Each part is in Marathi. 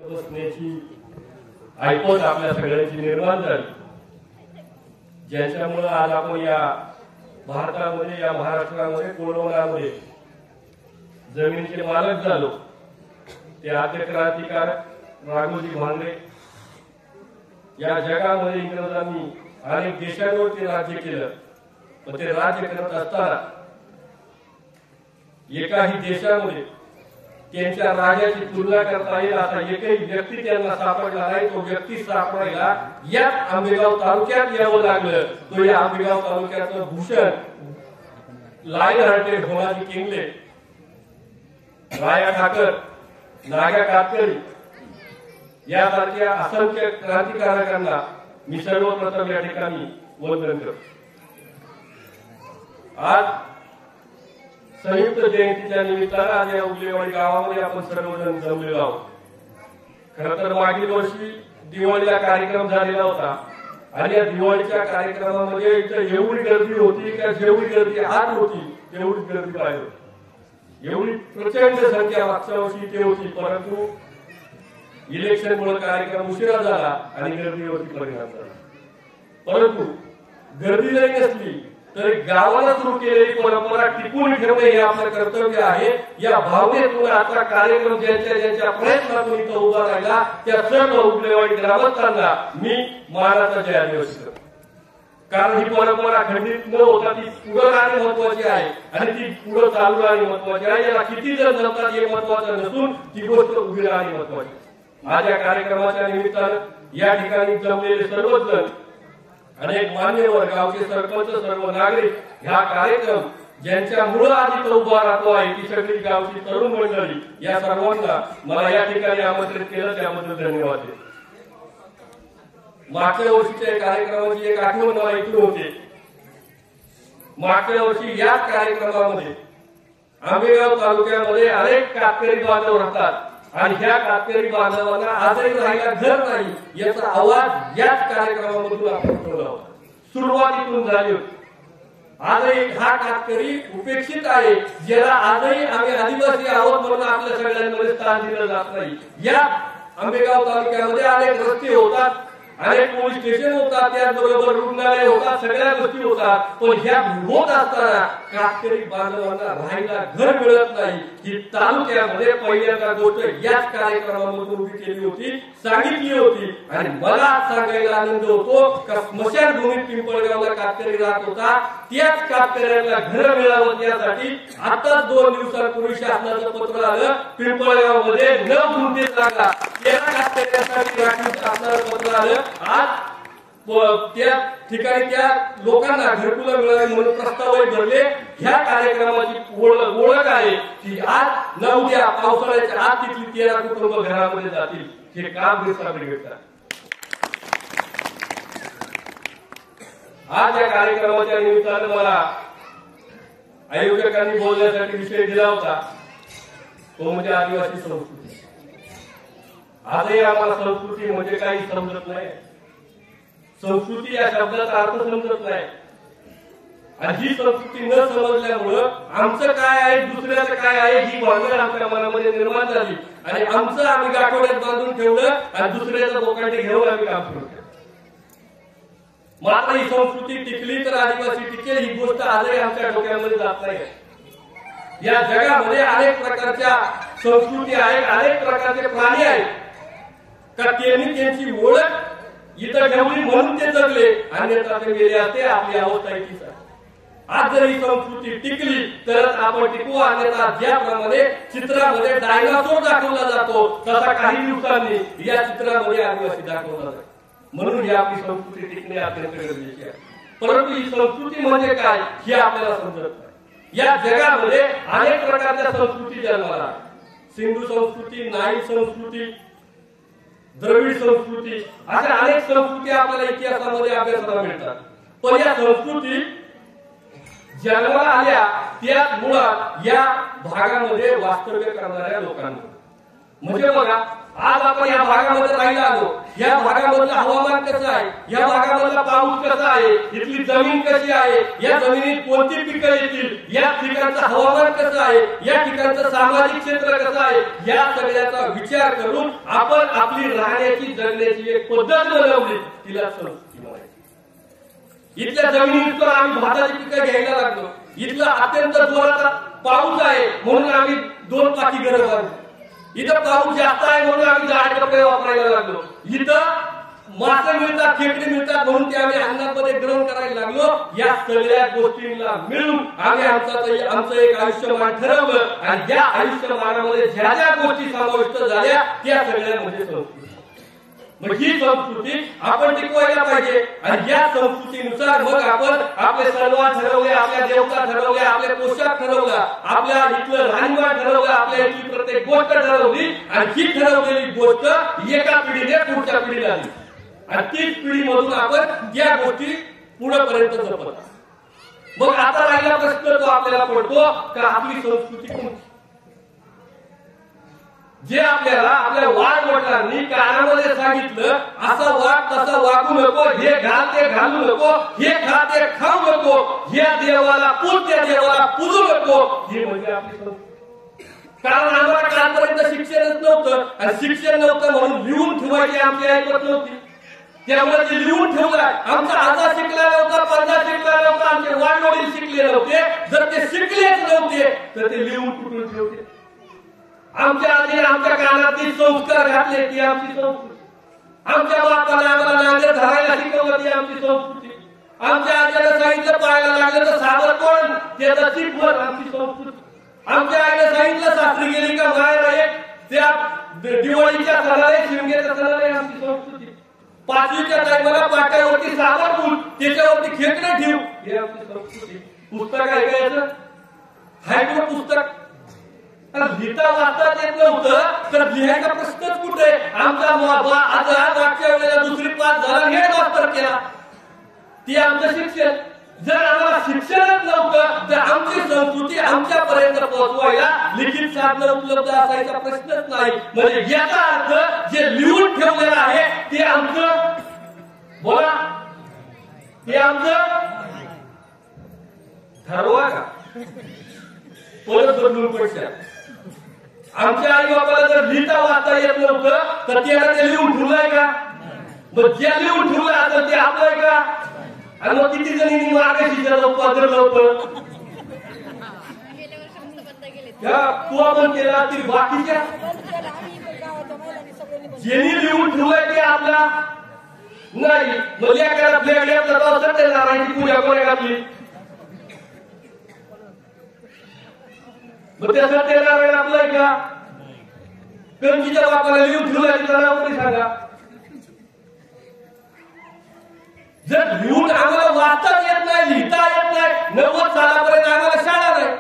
बसण्याची ऐपत आपल्या सगळ्यांची निर्माण झाली, ज्यांच्यामुळे आज आपण या भारतामध्ये, या महाराष्ट्रामध्ये, कोरोनामध्ये जमिनीचे मालक झालो. ते आद्य क्रांतिकारक राघोजी भांगरे. या जगामध्ये इंग्रजांनी अनेक देशांवरती राज्य केलं, पण ते राज्य करत असताना एकाही देशामध्ये त्यांच्या राजाची तुलना करता येईल असा एकही व्यक्ती त्यांना सापडला नाही. तो व्यक्ती सापडायला याच आंबेगाव तालुक्यात यावं लागलं. तो या आंबेगाव तालुक्याचं भूषण लायन हार्टेड होमाजी किंगले, राया ठाकर, नागा कातकरी यासारख्या असंख्य क्रांतिकारकांना मी सर्वप्रथम या ठिकाणी वंदन करतो. आज संयुक्त जयंतीच्या निमित्तानं आज या उगलेवाडी गावामध्ये आपण सर्वजण जमलेलो आहोत. खरं तर मागील वर्षी दिवाळीला कार्यक्रम झालेला होता आणि या दिवाळीच्या कार्यक्रमामध्ये इथं एवढी गर्दी होती का जेवढी गर्दी आज होती तेवढीच गर्दी बाहेर होती. एवढी प्रचंड संख्या मागच्या वर्षी इथे होती, परंतु इलेक्शनमुळे कार्यक्रम उशिरा झाला आणि गर्दीवरती परिणाम झाला. परंतु गर्दी जरी नसली तरी गावाला सुरू केलेली परंपरा टिकून ठेवणे हे आपलं कर्तव्य आहे. या भावनेतून आता कार्यक्रम ज्यांच्या प्रयत्नातून इथं उभा राहिला त्या सर्व उगलेवाडी ग्रामस्थांना मी मानाचा जयादिवस करतो. कारण ही परंपरा खंडित न होता ती पुढे राहणे महत्वाची आहे आणि ती पुढे चालू राहणे महत्वाची आहे. याला किती जण जमतात हे महत्वाचं नसून ती गोष्ट उभी राहणे महत्वाची. आज या कार्यक्रमाच्या निमित्तानं या ठिकाणी जमलेले सर्वच जण, अनेक मान्यवर, गावचे सरपंच, सर्व नागरिक, ह्या कार्यक्रम ज्यांच्यामुळे आज इथं उभा राहतो आहे ती सगळी गावची तरुण मंडळी, या सर्वांना मला या ठिकाणी आमंत्रित केलं त्याबद्दल धन्यवाद देतो. मागच्या वर्षीच्या कार्यक्रमाची एक आठवण मला इथून होते. मागच्या वर्षी याच कार्यक्रमामध्ये आंबेगाव तालुक्यामध्ये अनेक कातकरी बांधव राहतात आणि ह्या कातकरी बांधवांना आजही राहायला घर नाही याचा आवाज याच कार्यक्रमामधून आपण ठेवला होता. सुरुवातीतून झाली होती. आजही हा कातकरी उपेक्षित आहे, ज्याला आजही आम्ही आदिवासी आहोत म्हणून आपल्या सगळ्यांमध्ये स्थान दिलं जात नाही. या आंबेगाव तालुक्यामध्ये अनेक रस्ते होतात, अनेक पोलीस स्टेशन होतात, त्याचबरोबर रुग्णालय होतात, सगळ्या गोष्टी होतात, पण ह्या होत असताना कातकरी बांधवांना राहायला घर मिळत नाही. ही तालुक्यामध्ये पहिल्यांदा गोष्ट याच कार्यक्रमामधून उभी केली होती, सांगितली होती. आणि मला सांगायला आनंद होतो का स्मशानभूमीत पिंपळगावला कातकरी राहत होता, त्याच कातकऱ्यांना घर मिळावं यासाठी आता 2 दिवसांपूर्वी शासनाचं पत्र आलं. पिंपळगावमध्ये 9 गुंठे जागा 13 कातकऱ्यांसाठी राखीव शासनाचं पत्र आलं. आज त्या ठिकाणी त्या लोकांना घरकुलं मिळावी म्हणून प्रस्तावही भरले. ह्या कार्यक्रमाची ओळख आहे की आज न उद्या पावसाळ्याच्या आत तिथली 13 कुटुंब घरामध्ये जातील. हे काम दिवसाकडे घेतात. आज या कार्यक्रमाच्या निमित्तानं मला आयोजकांनी बोलण्यासाठी विषय दिला होता, तो म्हणजे आदिवासी संस्कृती. आजही आम्हाला संस्कृती म्हणजे काही समजत नाही. संस्कृती या शब्दाचा अर्थ समजत नाही आणि ही संस्कृती न समजल्यामुळं आमचं काय आहे दुसऱ्याचं काय आहे ही भावना आमच्या मनामध्ये निर्माण झाली आणि आमचं आम्ही गाठोड्यात बांधून ठेवलं आणि दुसऱ्याचं बोकाटे घेऊन आम्ही काम सुरू केलं. मात्र ही संस्कृती टिकली तर आदिवासी टिकेल ही गोष्ट आजही आमच्या डोक्यामध्ये जात नाही. या जगामध्ये अनेक प्रकारच्या संस्कृती आहेत, अनेक प्रकारचे प्राणी आहेत का त्यांनी त्यांची ओळख इथं ठेवली म्हणून ते जगले, अन्यथा ते गेले असते. आपली अवस्था इतकीच आहे. आज जर ही संस्कृती टिकली तरच आपण टिकू, अन्यथा ज्याप्रमाणे चित्रामध्ये डायनासोर दाखवला जातो तसा काही दिवसांनी या चित्रामध्ये आदिवासी दाखवला जातो. म्हणून ही आपली संस्कृती टिकणे अत्यंत गरजेचे आहे. परंतु ही संस्कृती म्हणजे काय हे आपल्याला समजत नाही. या जगामध्ये अनेक प्रकारच्या संस्कृती जन्माला, सिंधू संस्कृती, नाईक संस्कृती, द्रविड संस्कृती, अशा अनेक संस्कृती आपल्याला इतिहासामध्ये अभ्यासाला मिळतात. पण या संस्कृती जन्माला आल्या त्या मुळात या भागामध्ये वास्तव्य करणाऱ्या लोकांना, म्हणजे बघा आज आपण या भागामध्ये राहिला आलो, या भागामधलं हवामान कसं आहे, या भागामधला पाऊस कसा आहे, इथली जमीन कशी आहे, या जमिनीत कोणती पिकं येतील, या ठिकाणचं हवामान कसं आहे, या ठिकाणचं सामाजिक क्षेत्र कसं आहे, या सगळ्याचा विचार करून आपण आपली राहण्याची जगण्याची एक पद्धत बनवली, तिला संस्कृती म्हणायची. इथल्या जमिनीवर आम्ही भाताची पिकं घ्यायला लागलो. इथला अत्यंत जोराचा पाऊस आहे म्हणून आम्ही 2 पाठी घरं बांधली. इथं पाऊस जास्त आहे म्हणून आम्ही जाड कपडे वापरायला लागलो. इथं मासे मिळतात, खेकडे मिळतात म्हणून ते आम्ही अन्नामध्ये ग्रहण करायला लागलो. या सगळ्या गोष्टींना मिळून आम्ही आमचं एक आयुष्यमान ठरवलं आणि या आयुष्यमानामध्ये ज्या ज्या गोष्टी समाविष्ट झाल्या त्या सगळ्यामध्ये संस्कृती. मग ही संस्कृती आपण टिकवायला पाहिजे आणि या संस्कृतीनुसार मग आपण आपले सणवार ठरवले, आपल्या देवता ठरवल्या, आपले पोशाख ठरवला, आपल्या इथलं राहणीमान ठरवलं, आपल्या इथली प्रत्येक गोष्ट ठरवली आणि ही ठरवलेली गोष्ट एका पिढीने पुढच्या पिढीला आली आणि तीच पिढीमधून आपण त्या गोष्टी पुढेपर्यंत जपत. मग आता राहिला प्रश्न तो आपल्याला पडतो का आपली संस्कृती कोणती. जे आपल्याला आपल्या वाढ वडिलांनी कानामध्ये सांगितलं असं वाग तसं वागू नको, हे घाल ते घालू नको, हे खा ते खाऊ नको, या देवाला पूज त्या देवाला पूजू नको, हे म्हणजे आपली संस्कृती. कारण आम्हाला कालपर्यंत शिक्षणच नव्हतं आणि शिक्षण नव्हतं म्हणून लिहून ठेवायची आमची ऐकत नव्हती. त्यामुळे ते लिहून ठेवलं. आमचा आजा शिकला नव्हता, पंजा शिकला नव्हता, आमचे वाढ वडील शिकले नव्हते. जर ते शिकलेच नव्हते तर ते लिहून कुठून ठेवते. आमच्या आजीने आमच्या कानातील संस्कार घातले ती आमची संस्कृती. आमच्या बापाने आम्हाला नांगर धरायला शिकवलं ती आमची संस्कृती. आमच्या आजीला सांगितलं पाहायला लागलं तर साधं कोण त्याचा शिकवण आमची संस्कृती. आमच्या आईने सांगितलं सासरी गेली का बाहेर आहे त्या दिवाळीच्या सणाला शिमग्याच्या सणाला आमची संस्कृती. 5वीच्या टाइमला पाट्यावरती साबण फुल त्याच्यावरती खेकडे ठेवू ही आमची संस्कृती. पुस्तक आहे का याचं हायको पुस्तक लिहिता वाचता येत नव्हतं तर लिहायचा प्रश्नच कुठे. आमचा आजा मागच्या वेळेला 2री पास झाला हेड मास्टर केला ती आमचं शिक्षण. जर आम्हाला शिक्षणच नव्हतं तर आमची संस्कृती आमच्यापर्यंत पोहोचवायला लिखित साधन उपलब्ध असायचा प्रश्नच नाही. म्हणजे याचा अर्थ जे लिहून ठेवलेलं आहे ते आमचं बोला ते आमचं ठरवा का परत बदलून पडतात. आमच्या आई बाबाला जर लिहिता वाचता येत नव्हतं तर त्याला ते लिहून ठेवलंय का. मग जे लिहून ठेवलं असेल ते आपलंय का. आणि मग किती जणी मागाशी पदर लावतं तू आपण केला तरी बाकीच्या ज्यांनी लिहून ठेवलंय ते आपला नाही. मग लेकराला फ्लॅग घेतला तर सत्यनारायणची पूजा कोणी घातली. मग त्या सत्यनारायण आपलाय का. कणकीच्या बापाला लिहून ठेवलंय तिचं नाव तरी सांगा. जर लिहून आम्हाला वाचता येत नाही लिहिता येत नाही 90 सालापर्यंत आम्हाला शाळा नाही.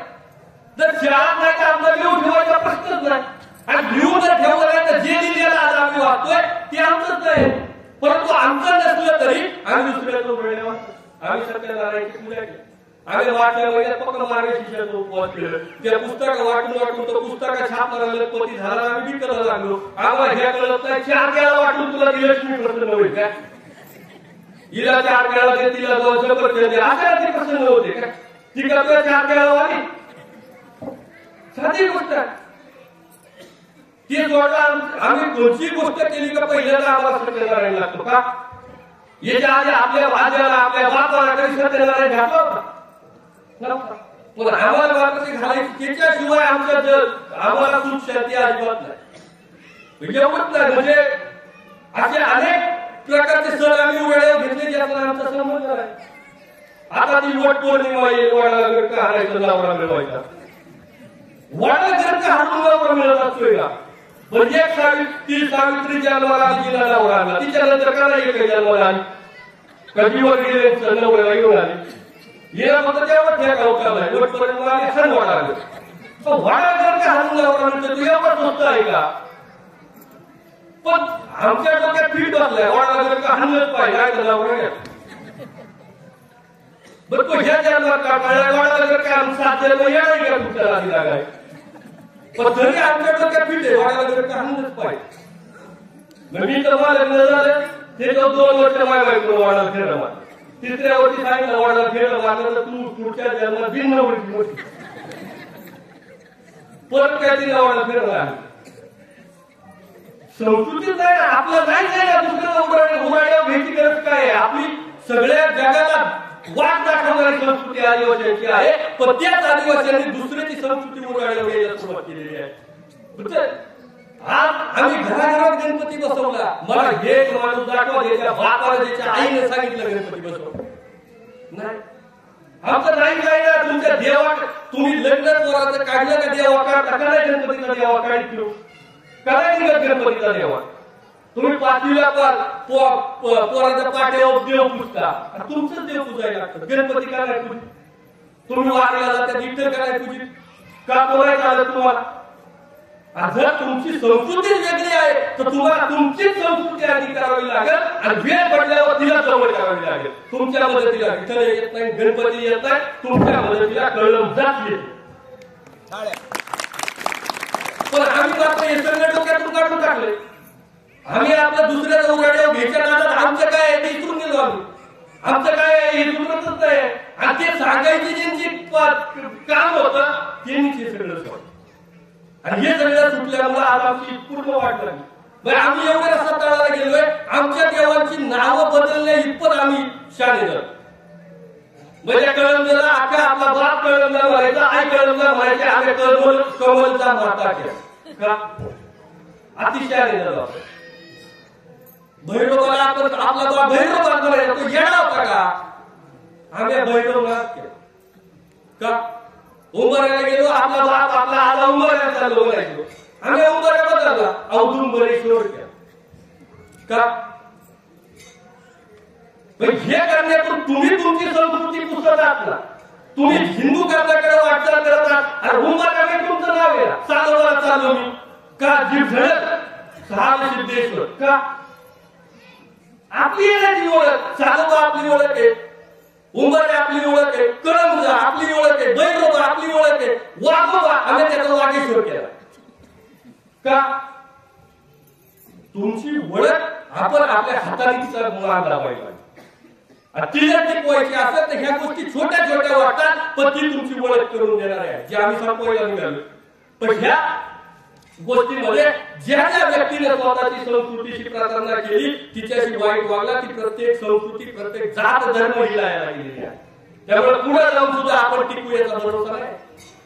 जर शाळा नाही तर आम्हाला लिहून ठेवायचा प्रश्नच नाही. आणि लिहून जर ठेवलं नाही तर जे लिहिलेलं आज आम्ही वाचतोय ते आमचंच नाही. परंतु आमचं नसलं तरी आम्ही दुसऱ्याचं वेळेला वाचतो. आम्ही सत्यनारायणची पूजा केली. आम्ही वाटल्या महिन्यात फक्त मार्गशीर्षाचा उपवास केलं. त्या पुस्तकं वाटून तो पुस्तका छाप मारायला पती झाला आम्ही विकत लागलो. आम्हाला हे कळत नाही 4 वेळा वाटून तुला लक्ष्मी प्रसन्न होईल का. हिला 4 वेळा दे तिला 200 दे अशा ते प्रसन्न होते का. ती करता 4 वेळा वाली साधी गोष्ट ती जोडला. आम्ही कोणती गोष्ट केली का पहिल्यांदा आम्हाला सत्यनारायण लागतो का. याच्या आधी आपल्या भाज्याला आपल्या बापाला कधी सत्यनारायण घातलं होता. पण आम्हाला मात्र घालायची त्याच्याशिवाय आमच्या आम्हाला सुख शांती अजिबात नाही. एवढंच नाही म्हणजे असे अनेक प्रकारचे सण आम्ही वेळेवर घेतले ज्याचा आमचा संबंध नाही. आता ती वट पौर्णिमा येईल वडाला गरका हाणायचं नवरा मिळवायचा. वडाला गरका हाणून नवरा मिळत असतोय का. म्हणजे ती सावित्री जन्माला गेला नवरा आणला तिच्यानंतर का नाही काही जन्माला आली कधीवर गेले नवऱ्याला घेऊन आले. येणं फक्त तेव्हा ठेका होता वट पौर्णिमा सण वाडा आले. वाडा गरका हाणून नवरा मिळतो तू एवढं स्वस्त आहे का. पण आमच्या डोक्यात फिट बसलाय वाडाला गरका हाणलंच पाहिजे काय तर नवरा घ्या. बरं तो ह्या जन्मात का कळला वाडाला गरका आम्ही 7 जन्म येणार का तुमच्या आधी लागाय. पण तरी आमच्या डोक्यात फिट आहे वाडाला गरका हाणलंच पाहिजे. मी तर मला लग्न झालं ते 2 वर्ष माझ्या बायको वाढायला फेरं मारलं. 3ऱ्या वर्षी सांगितलं वाढायला फेरं मारलं तर तू पुढच्या जन्मात भिन्न होती परत काय तिला वाढायला फेरं मारलं. संस्कृतीच नाही आपलं नाही ना दुसऱ्या उराड्या भेटी गरज काय आहे. आपली सगळ्या जगाला वाट दाखवणारी संस्कृती आदिवासींची आहे. पण त्याच आदिवासींनी दुसऱ्याची संस्कृती उराड्या वेळेला सुरुवात केलेली आहे. आज आम्ही घराघरात गणपती बसवला. मला एक माणूस दाखवा द्यायच्या बापाला द्यायच्या आईने सांगितलं गणपती बसवला नाही. आमचं नाही काय ना तुमच्या देवा तुम्ही लग्न पोराचं काढलं का देवा काढता का नाही गणपतीचा देवा काढतो करायची का गणपतीचा देवा. तुम्ही 5वीला पोराच्या पाट्यावर देव पुजता तुमचं देव पुजायला लागतं. गणपती का नाही पूजित. तुम्ही वारीला जाता विठ्ठल का नाही पूजित का बोलायचं आलं तुम्हाला. जर तुमची संस्कृती वेगळी आहे तर तुम्हाला तुमचीच संस्कृती आधी करावी लागेल आणि वेळ पडल्यावर तिला जवळ करावी लागेल. तुमच्या मदतीला विठ्ठल येत नाही गणपती येत नाही तुमच्या मदतीला कळम जात येते. पण आम्ही मात्र हे सगळं डोक्यातून काढून टाकले. आम्ही आपल्या दुसऱ्या उघड्यावर घ्यायच्या नादात आमचं काय आहे ते इथून गेलो आम्ही. आमचं काय हे दुर्गतच नाही आणि ते सांगायचे ज्यांची काम होतं त्यांनीच हे सगळं सोडलं आणि हे सगळं सुटल्यामुळे आज आमची पूर्ण वाट लागली. बरं आम्ही एवढे रस्ता तळाला गेलोय आमच्या देवांची नावं बदलण्या इतपत आम्ही शाणे झालो. म्हणजे कळमला अख्खा आपला बाप कळमला म्हणायचा आई कळमला म्हणायचे आम्ही कमलचा माता केला का अतिशय झाला. भैरवाला आपण आपला बाप भैरव म्हणायचा तो येणार होता का आम्ही भैरव केला का. उंबराला गेलो आपला बाप आपला आला उंबराला चाललो म्हणायचो आम्ही उंबरा बदलला औदुंबरेश्वर केला का. हे करण्यातून तुम्ही तुमची संस्कृती पुसत आहात ना. तुम्ही हिंदू कर्जाकडे वाटचाल करत आहात आणि उंबराकडे तुमचं नाव आहे चालवला चालू मी का जीव झडत सहा सिद्धेश्वर का. आपली येण्याची ओळख चालवा आपली ओळख आहे उंबरे आपली ओळख आहे कळमजा आपली ओळख आहे भैरवा आपली ओळख आहे वाघोबा आम्ही त्याचा वाघेश्वर केला का. तुमची ओळख आपण आपल्या हाताने तिचा मान दाबायला ती जर टिकवायची असेल तर ह्या गोष्टी छोट्या छोट्या वाटतात पण ती तुमची ओळख करून देणार आहे जे आम्ही संपवायला निघालो. पण ह्या गोष्टीमध्ये ज्या ज्या व्यक्तीने स्वतःची संस्कृतीची प्रार्थना केली तिच्याशी वाईट वागला ती प्रत्येक संस्कृती प्रत्येक जात धर्म हिला गेलेली आहे. त्यामुळे पुढे जाऊन सुद्धा आपण टिकू याचा भरोसा नाही.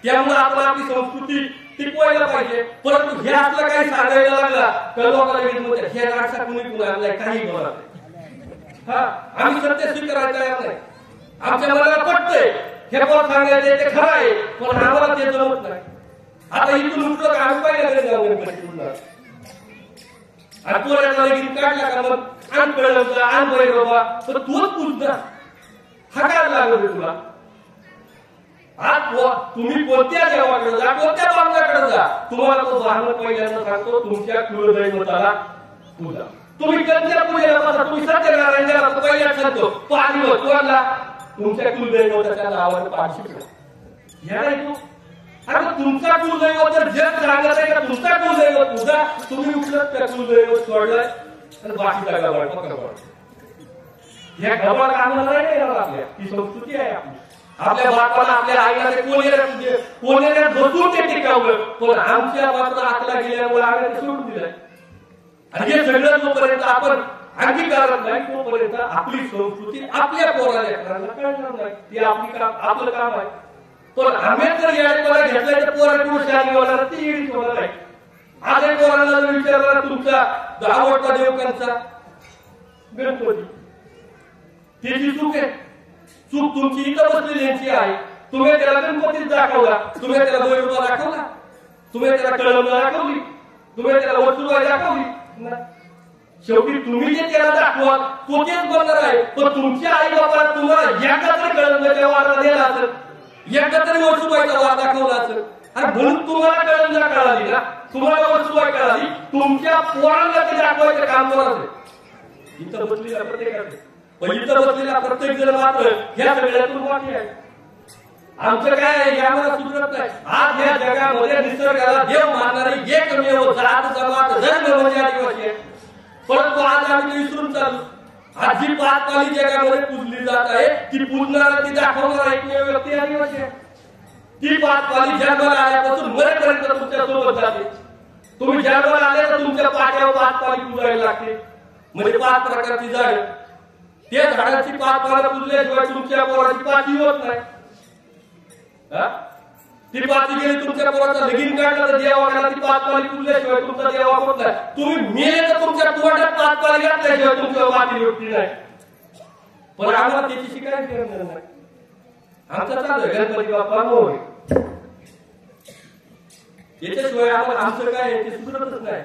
त्यामुळे आपण आपली संस्कृती टिकवायला पाहिजे. परंतु हे आपलं काही सांगायला लागला तर लोकांना हे राक्षा कुणी कुणाला काही बोला आम्ही सत्य स्वीकारायला तयार नाही. आमच्या मनाला पटतंय हे पण सांगायचं ते खरं आहे पण आम्हाला ते जमत नाही. आता इथून उठलो का आम्ही पाहिजे जाऊ गणपती उठणार आणि पोराला लगीन काढला का मग आण कळलं आण बाबा तर तोच पुजणार हा काय लागत तुला. आज तुम्ही कोणत्या देवाकडे जा कोणत्या बांधाकडे जा तुम्हाला तो वाहन पहिल्यांदा सांगतो तुमच्या कुलदैवताला पूजा. तुम्ही कोणत्या पूजेला बसा तुम्ही सत्यनारायण देवाला पहिल्याच सांगतो पाणी तोडला तुमच्या कुलदैवताच्या नावाने पाणी शिकला या नाही तू. अरे तुमचा कुलदैवत जर जग सांगत आहे का तुमचा कुलदैवत पूजा तुम्ही उठलं त्या कुलदैवत सोडलंय आणि बाकीचा गबाळ ह्या गबाळ कामाला नाही येणार. आपल्या ही संस्कृती आहे आपली. आपल्या बापाला आपल्या आईला कोणेऱ्यात बसून ते टिकावलं पण आमच्या मात्र आतला गेल्यामुळे आम्ही सोडून दिलंय. आणि हे सगळं जोपर्यंत आपण अंगीकारत नाही तोपर्यंत आपली संस्कृती आपल्या पोराला कळणार नाही. ती आपलं काम आहे. पण आम्ही जर याडीला घेतलाय तर पोराकडून शाली होणार ती येडीच होणार आहे. आज एक पोराला जर विचारला तुमचा आवडता देव कोणता गणपती त्याची चूक आहे. चूक तुमची इथं बसलेली यांची आहे. तुम्ही त्याला गणपतीच दाखवला तुम्ही त्याला भैरवा दाखवला तुम्ही त्याला कळमला दाखवली तुम्ही त्याला वसुबाई दाखवली. शेवटी तुम्ही जे त्याला दाखवा तो तेच बनणार आहे. पण तुमच्या आई बापाला तुम्हाला एकदा तरी कळमल्याच्या वारा दिला असेल एकदा तरी वसुबाईचा वार दाखवला असेल आणि म्हणून तुम्हाला कळमला कळाली ना तुम्हाला वसुबाई कळाली तुमच्या पोरांना ते दाखवायचं काम करायचं. इथं बसलेल्या प्रत्येकाचे पण इथं बसलेला प्रत्येक जण मात्र ह्या सगळ्यातून वाटी आहे. आमचं काय यामध्ये सुधरत नाही. आज या जगामध्ये निसर्गाला देव मानणारी एकमेव जात जमात धर्म म्हणजे आदिवासी आहे. परंतु आज आम्ही ते विसरून चाललो. आज जी 5 पाली जगामध्ये पूजली जात आहे ती पूजणारा ती दाखवणारा एकमेव व्यक्ती आदिवासी आहे. ती 5 पाली जन्माला आल्यापासून मरेपर्यंत तुमच्या सोबत जाते. तुम्ही जन्माला आले तर तुमच्या पाठ्यावर 5 पाली पूजायला लागते. म्हणजे 5 प्रकारची झाडं, त्या झाडाची 5 पानं पूजल्याशिवाय तुमच्या पोराची पाची होत नाही. ती पाची गेली तुमच्या पोराचा लगीन काढला तर देवाला ती 5 पाली पूजल्याशिवाय तुमचा देवा होत नाही. तुम्ही मेले तर तुमच्या पोटात 5 पाली घातल्याशिवाय तुमच्या माती होती नाही. पण आम्हाला त्याची शिकायची गरज नाही. आमचा चालू गणपती बाप्पा मोरे, याच्याशिवाय आम्हाला आमचं काय आहे ते सुधरतच नाही.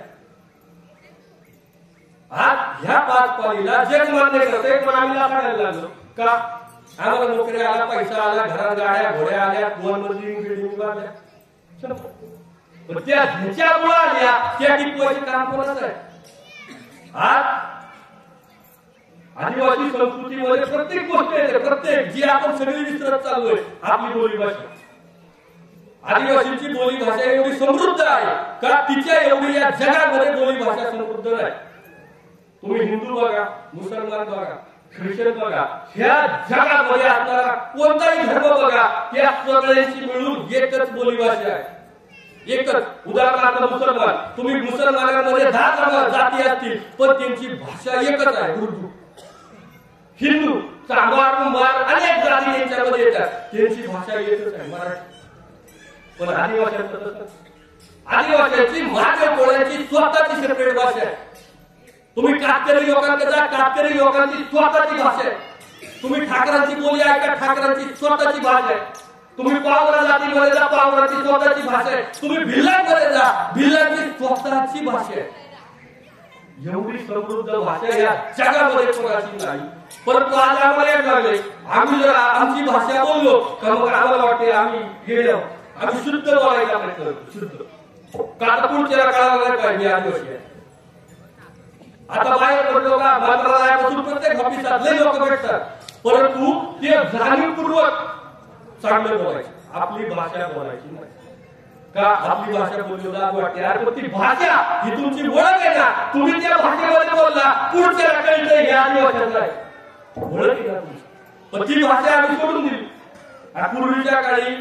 आज ह्या 5 पालीला जग मान्य करते, पण आम्ही लाखायला लागलो का? आम्हाला नोकरी आला, पैसा आला, घरात गाड्या घोड्या आल्या, बिल्डिंग आल्या, पण त्या ह्याच्यामुळे आल्या त्या टिपवायचे काम कोणाचं आहे? आज आदिवासी संस्कृतीमध्ये प्रत्येक गोष्ट येते, प्रत्येक जी आपण सगळी विसरत चाललोय. आपली बोली भाषा, आदिवासींची बोली भाषा एवढी समृद्ध आहे का तिच्या एवढी या जगामध्ये बोली भाषा समृद्ध नाही. तुम्ही हिंदू बघा, मुसलमान बघा, ख्रिश्चन बघा, ह्या जगामध्ये असणारा कोणताही धर्म बघा, त्या सगळ्यांची मिळून एकच बोली भाषा आहे. एकच. उदाहरणार्थ मुसलमान, तुम्ही मुसलमानांमध्ये 10 जाती असतील पण त्यांची भाषा एकच आहे, उर्दू. हिंदू, चांभार, कुंभार अनेक जाती त्यांच्यामध्ये येतात, त्यांची भाषा एकच आहे, मराठी. पण आदिवासींचं, आदिवासींची माझ्या कोणाची स्वतःची सेपरेट भाषा आहे. तुम्ही कातकरी लोकांकडे जा, कातकरी लोकांची स्वतःची भाषा आहे. तुम्ही ठाकरांची बोली ऐका, ठाकरांची स्वतःची भाषा आहे. तुम्ही पावरा जातीमध्ये जा, पावराची स्वतःची भाषा आहे. तुम्ही भिल्लांमध्ये जा, भिल्लांची स्वतःची भाषा आहे. एवढी समृद्ध भाषा या जगामध्ये कोणाची नाही. परंतु आज आम्हाला यायला लागले, आम्ही जर आमची भाषा बोललो तर मग आम्हाला वाटते आम्ही गेलो, आम्ही शुद्ध बोलायला प्रयत्न करतो. शुद्ध का आता पुढच्या काळाला नाही पाहिजे आदिवासी आहे. आता बाहेर पडलो का मंत्रालयापासून प्रत्येक ऑफिसात लय लोक भेटतात, परंतु ते जाणीवपूर्वक चांगलं बोलायचं, आपली भाषा बोलायची नाही. का आपली भाषा बोलली जात वाटते, अरे पण ती भाषा ही तुमची ओळख आहे ना, तुम्ही त्या भाषेमध्ये बोलला पुढच्या कळतं हे आदिवासीला आहे, ओळख आहे ना तुमची. पण ती भाषा आम्ही सोडून दिली. पूर्वीच्या काळी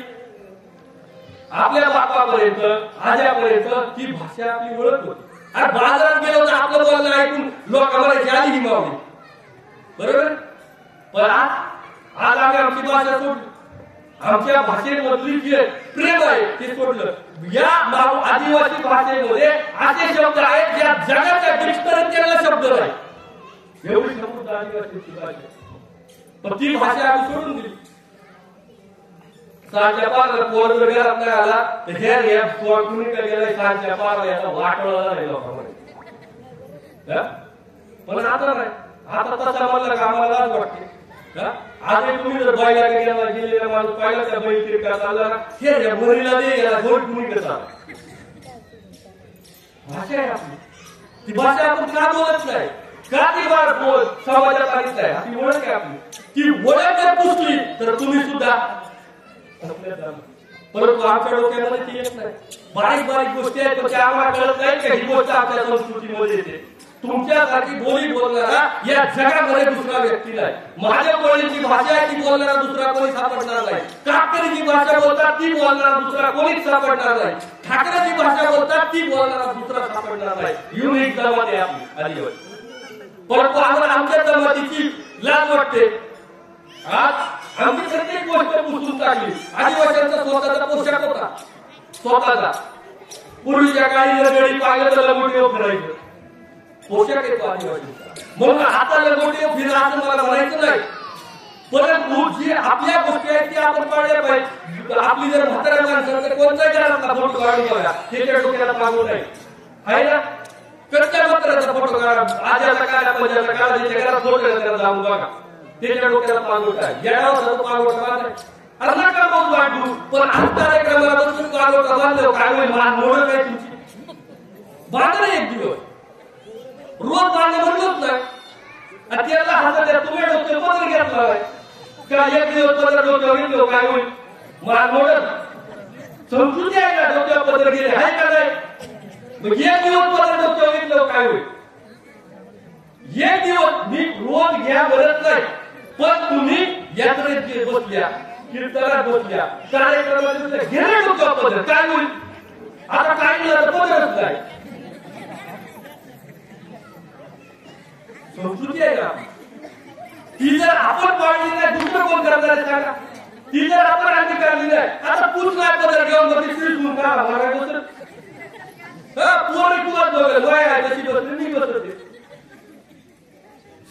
आपल्या बापापर्यंत आज्यापर्यंत ती भाषा आपली ओळख होती. आणि बाजारात गेलो तर आपलं बोलणं ऐकून लोक आम्हाला जाली हिमावली, बरोबर. पण आज आम्ही आमची भाषा सोडली, आमच्या भाषेमधली जे प्रेम आहे ते सोडलं. या आदिवासी भाषेमध्ये असे शब्द आहेत ज्या जगाच्या डिक्शनरीत त्यांना शब्द नाही. एवढी समृद्ध आदिवासीची भाषा, पण ती भाषा आम्ही सोडून दिली. सांच्या पारला पोर जर घरात नाही आला तर हे कुणी काय गेलाय सांच्या पारला याचा वाटवला नाही लोकांमध्ये. पण आता नाही, आता तसं म्हणलं का आम्हाला वाटते. आज तुम्ही जर बायला गेलेला माणूस पाहिला त्या बैल तिरका चालला ना, हे बोरीला दे याला गोड तुम्ही करता. भाषा आहे आपली, ती भाषा आपण का बोलत नाही, का ती बोल समाजात आलीच नाही, ती ओळख आहे आपली. ती ओळख जर पुसली तर तुम्ही सुद्धा. परंतु आमच्या डोक्यामध्ये ती येत नाही. बारीक बारीक गोष्टी आहेत पण त्या आम्हाला कळत नाही का ही गोष्ट आपल्या संस्कृतीमध्ये येते. तुमच्यासारखी बोली बोलणारा या जगामध्ये दुसरा व्यक्ती नाही. माझ्या कोळीची भाषा आहे ती बोलणारा दुसरा कोणी सापडणार नाही. कातकरीची भाषा बोलतात ती बोलणारा दुसरा कोणीच सापडणार नाही. ठाकरेची भाषा बोलतात ती बोलणारा दुसरा सापडणार नाही. युनिक जमात आहे आपली आदिवासी. परंतु आम्हाला आमच्या जमातीची लाज वाटते. आज आम्ही प्रत्येक गोष्ट पुसून टाकली. आदिवासींचा स्वतःचा पोशाख होता, स्वतःचा. पूर्वीच्या काळी लगडी पाहिलं तर लगोटी फिरायचं पोशाख येतो आदिवासींचा. म्हणून आता लगोटी फिरा असं मला म्हणायचं नाही. परंतु जी आपल्या गोष्टी आहेत त्या आपण पाळल्या पाहिजे. आपली जर म्हाताऱ्या माणसाला कोणताही घरातला फोटो काढून बघा, त्याच्या डोक्याला मागू नाही आहे ना. कच्च्या म्हाताऱ्याचा फोटो काढा, आजाचा काढा, मजाचा काढा, त्याच्या घरात फोटो जाऊन बघा, त्याच्या डोक्याला मागवत आहे. येण्यावर मागवत अरे नका मग वाटू. पण आज कार्यक्रमाला बसून मागवता बांधलं काय होईल, मान मोडत आहे तुमची. बांधा एक दिवस रोज बांधणं म्हणलंच नाही. आणि त्याला हातात तुम्ही डोक्याला पत्र घेतला का, एक दिवस पत्र डोक्यावर घेतलं काय होईल, मान मोडत. संस्कृती आहे का डोक्यावर पत्र गेले आहे का नाही. मग एक दिवस पत्र डोक्यावर घेतलं काय होईल. एक दिवस मी रोज घ्या म्हणत नाही, पण तुम्ही यात्रेत बसल्या, कीर्तनात बसल्या, कार्यक्रमात बसल्या, घेणे पद्धत काय होईल? आता काय पद्धतच नाही. संस्कृती आहे का ती? जर आपण पाळली नाही दुसरं कोण करणार आहे सांगा? ती जर आपण अंगीकारली नाही, आता तूच नाही पदर घेऊन बसली का महाराज पूर्ण कुवात बघेल वय तशी बसली मी बसते.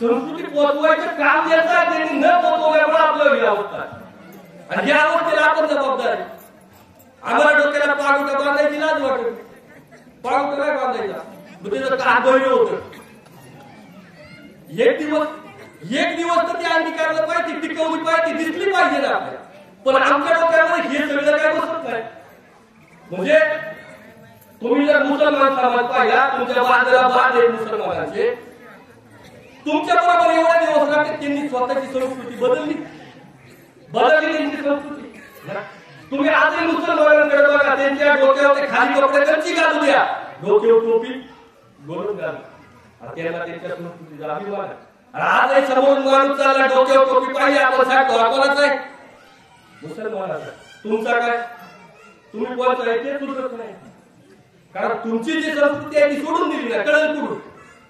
संस्कृती पोचवायचं काम याचं आहे, त्यांनी न पोचवल्यामुळे आपलं हे आवडतात आणि या आवडतेला आपण जबाबदार आहे. आम्हाला डोक्याला पागुटा बांधायची लाज वाटत, पागुटा काय बांधायचा मग त्याचं काम बहिणी होतं. एक दिवस तर ते अंगीकारलं पाहिजे, टिकवली पाहिजे, दिसली पाहिजे ना आपल्याला. पण आमच्या डोक्यामध्ये हे सगळं काय बसत नाही. म्हणजे तुम्ही जर मुसलमान समाज पाहिला, तुमच्या बाजूला बाद आहेत मुसलमानांचे, तुमच्या बरोबर एवढा दिवस लागते त्यांनी स्वतःची संस्कृती बदलली त्यांची संस्कृती. तुम्ही आजही मुसलमानांकडे बघा, त्यांच्या डोक्यावर खाली कपडे कच्ची घालू द्या, डोक्यावर टोपी गोलून घाला, त्यांना त्यांच्या संस्कृतीचा अभिमान आहे. आजही समोर माणूस चालला डोक्यावर टोपी पाहिजे, आपण सांगतो आपलाच आहे मुसलमानाचा. तुमचा काय? तुम्ही कोणाचा आहे ते तुझंच नाही, कारण तुमची जी संस्कृती आहे ती सोडून दिली नाही. कळलं कुठून?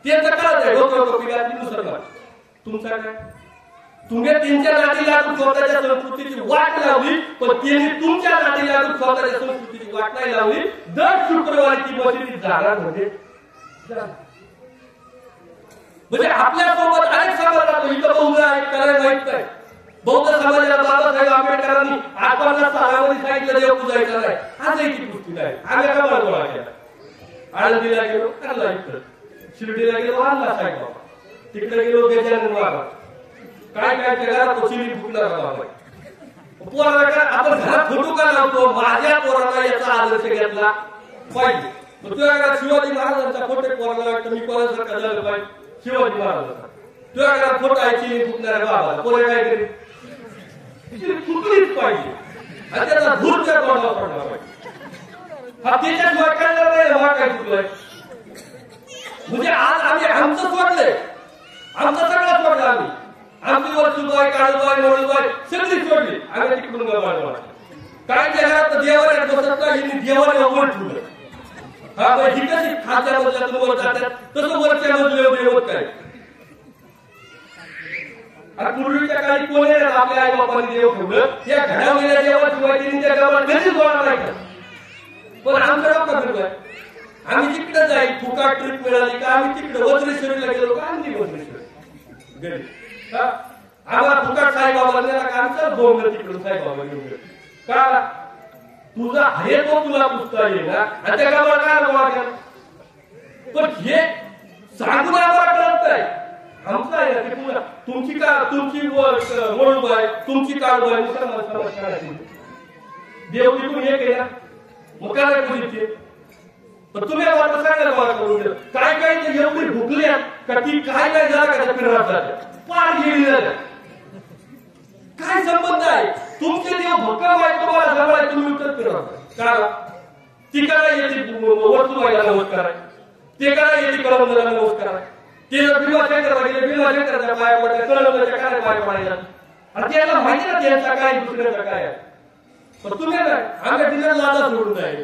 त्यांचं कळत आहे डोक्यावर टोपी घातली मुसलमान. तुमचा काय? तुम्ही त्यांच्या नादी लागून स्वतःच्या संस्कृतीची वाट लावली, पण त्यांनी तुमच्या नादी लागून स्वतःच्या संस्कृतीची वाट नाही लावली. दर शुक्रवारी ती मशिदीत जाणार म्हणजे आपल्या सोबत अनेक समाज राहतो. इथं बौद्ध आहे, करायला माहित नाही. बौद्ध समाजाला बाबासाहेब आंबेडकरांनी 850 सालामध्ये सांगितलं देव पूजायचं नाही. आजही ती पुस्तक आहे. आम्ही का गोळा केला, आळंदीला गेलो करला, इकडं शिर्डीला गेलो आणला साईबाबा, तिकडे गेलो गजानन बाबा, काय काय केला तो शिरी फुटणार बाबा. पोराला काय आपण घरात फोटो का लावतो? माझ्या पोराला याचा आदर्श घेतला पाहिजे. तुझ्या घरात शिवाजी महाराजांचा फोटो पोराला वाटतं मी कोणासारखा झालं पाहिजे, शिवाजी महाराजांचा. तुझ्या घरात फोटो आहे चिरी फुटणाऱ्या बाबाला, पोरे काय करेल? फुटलीच पाहिजे आणि त्याचा धूर त्या तोंडावर पडला पाहिजे. हा त्याच्याशिवाय करणार नाही. हा काय चुकलाय म्हणजे आज आम्ही आमचं सोडलंय, आमचं सगळं सोडलं. आमची वस्तूबाई, काळूबाई, मोळूबाई सगळी सोडली. आम्ही तिकडून गवाळला काय केलं? देवाला बसत नाही, देवाला वर ठेवलं. हा ही कशी खात्या मधल्यातून वर जातात, तसं वरच्या मधले होत काय? पूर्वीच्या काळी कोणी आपल्या आई बापांनी देव ठेवलं, त्या घडावलेल्या देवाशिवाय त्यांनी त्या गावात कधीच गोळा नाही. पण आमचं डॉक्टर फिरतोय, आम्ही तिकडे जाईल फुका ट्रिप मिळाली का आम्ही तिकडे वज्रेश्वरीला गेलो का आम्ही वज्रेश्वरी घरी आम्हाला फुका साईबाबा नेला का आमचा बोंबलं तिकडून साईबाबा घेऊन गेलो का? तुझा आहे तो तुला पुसता येईल ना, आणि त्या गावाला काय गोळा केला? पण हे सांगून आम्हाला कळत नाही. आमचं आहे ना ते पुन्हा तुमची का तुमची वळूबाई, तुमची काळबाई देव तिकडून एक आहे ना, मग काय बोलते? पण तुम्ही वाटत सांगायला मला करून दिलं काय काय ते एवढी भुकली का ती काय काय झाला का फिरणार पार गेली झालं. काय संबंध आहे? तुमचे देव भक्कम आहे, तुम्हाला जवळ आहे, तुम्ही उत्तर फिरणार का? ती काय येते वस्तूबाईला नमस्कार आहे, ते काय येते कळमला नमस्कार आहे, ते जर भीमाशंकरला गेले भीमाशंकरच्या पाया पडल्या, कळमच्या काय पाया पडायला आणि त्याला माहिती ना त्यांचा काय दुसऱ्याचा काय आहे. पण तुम्ही नाही, आम्ही तिला लाजा सोडून आहे.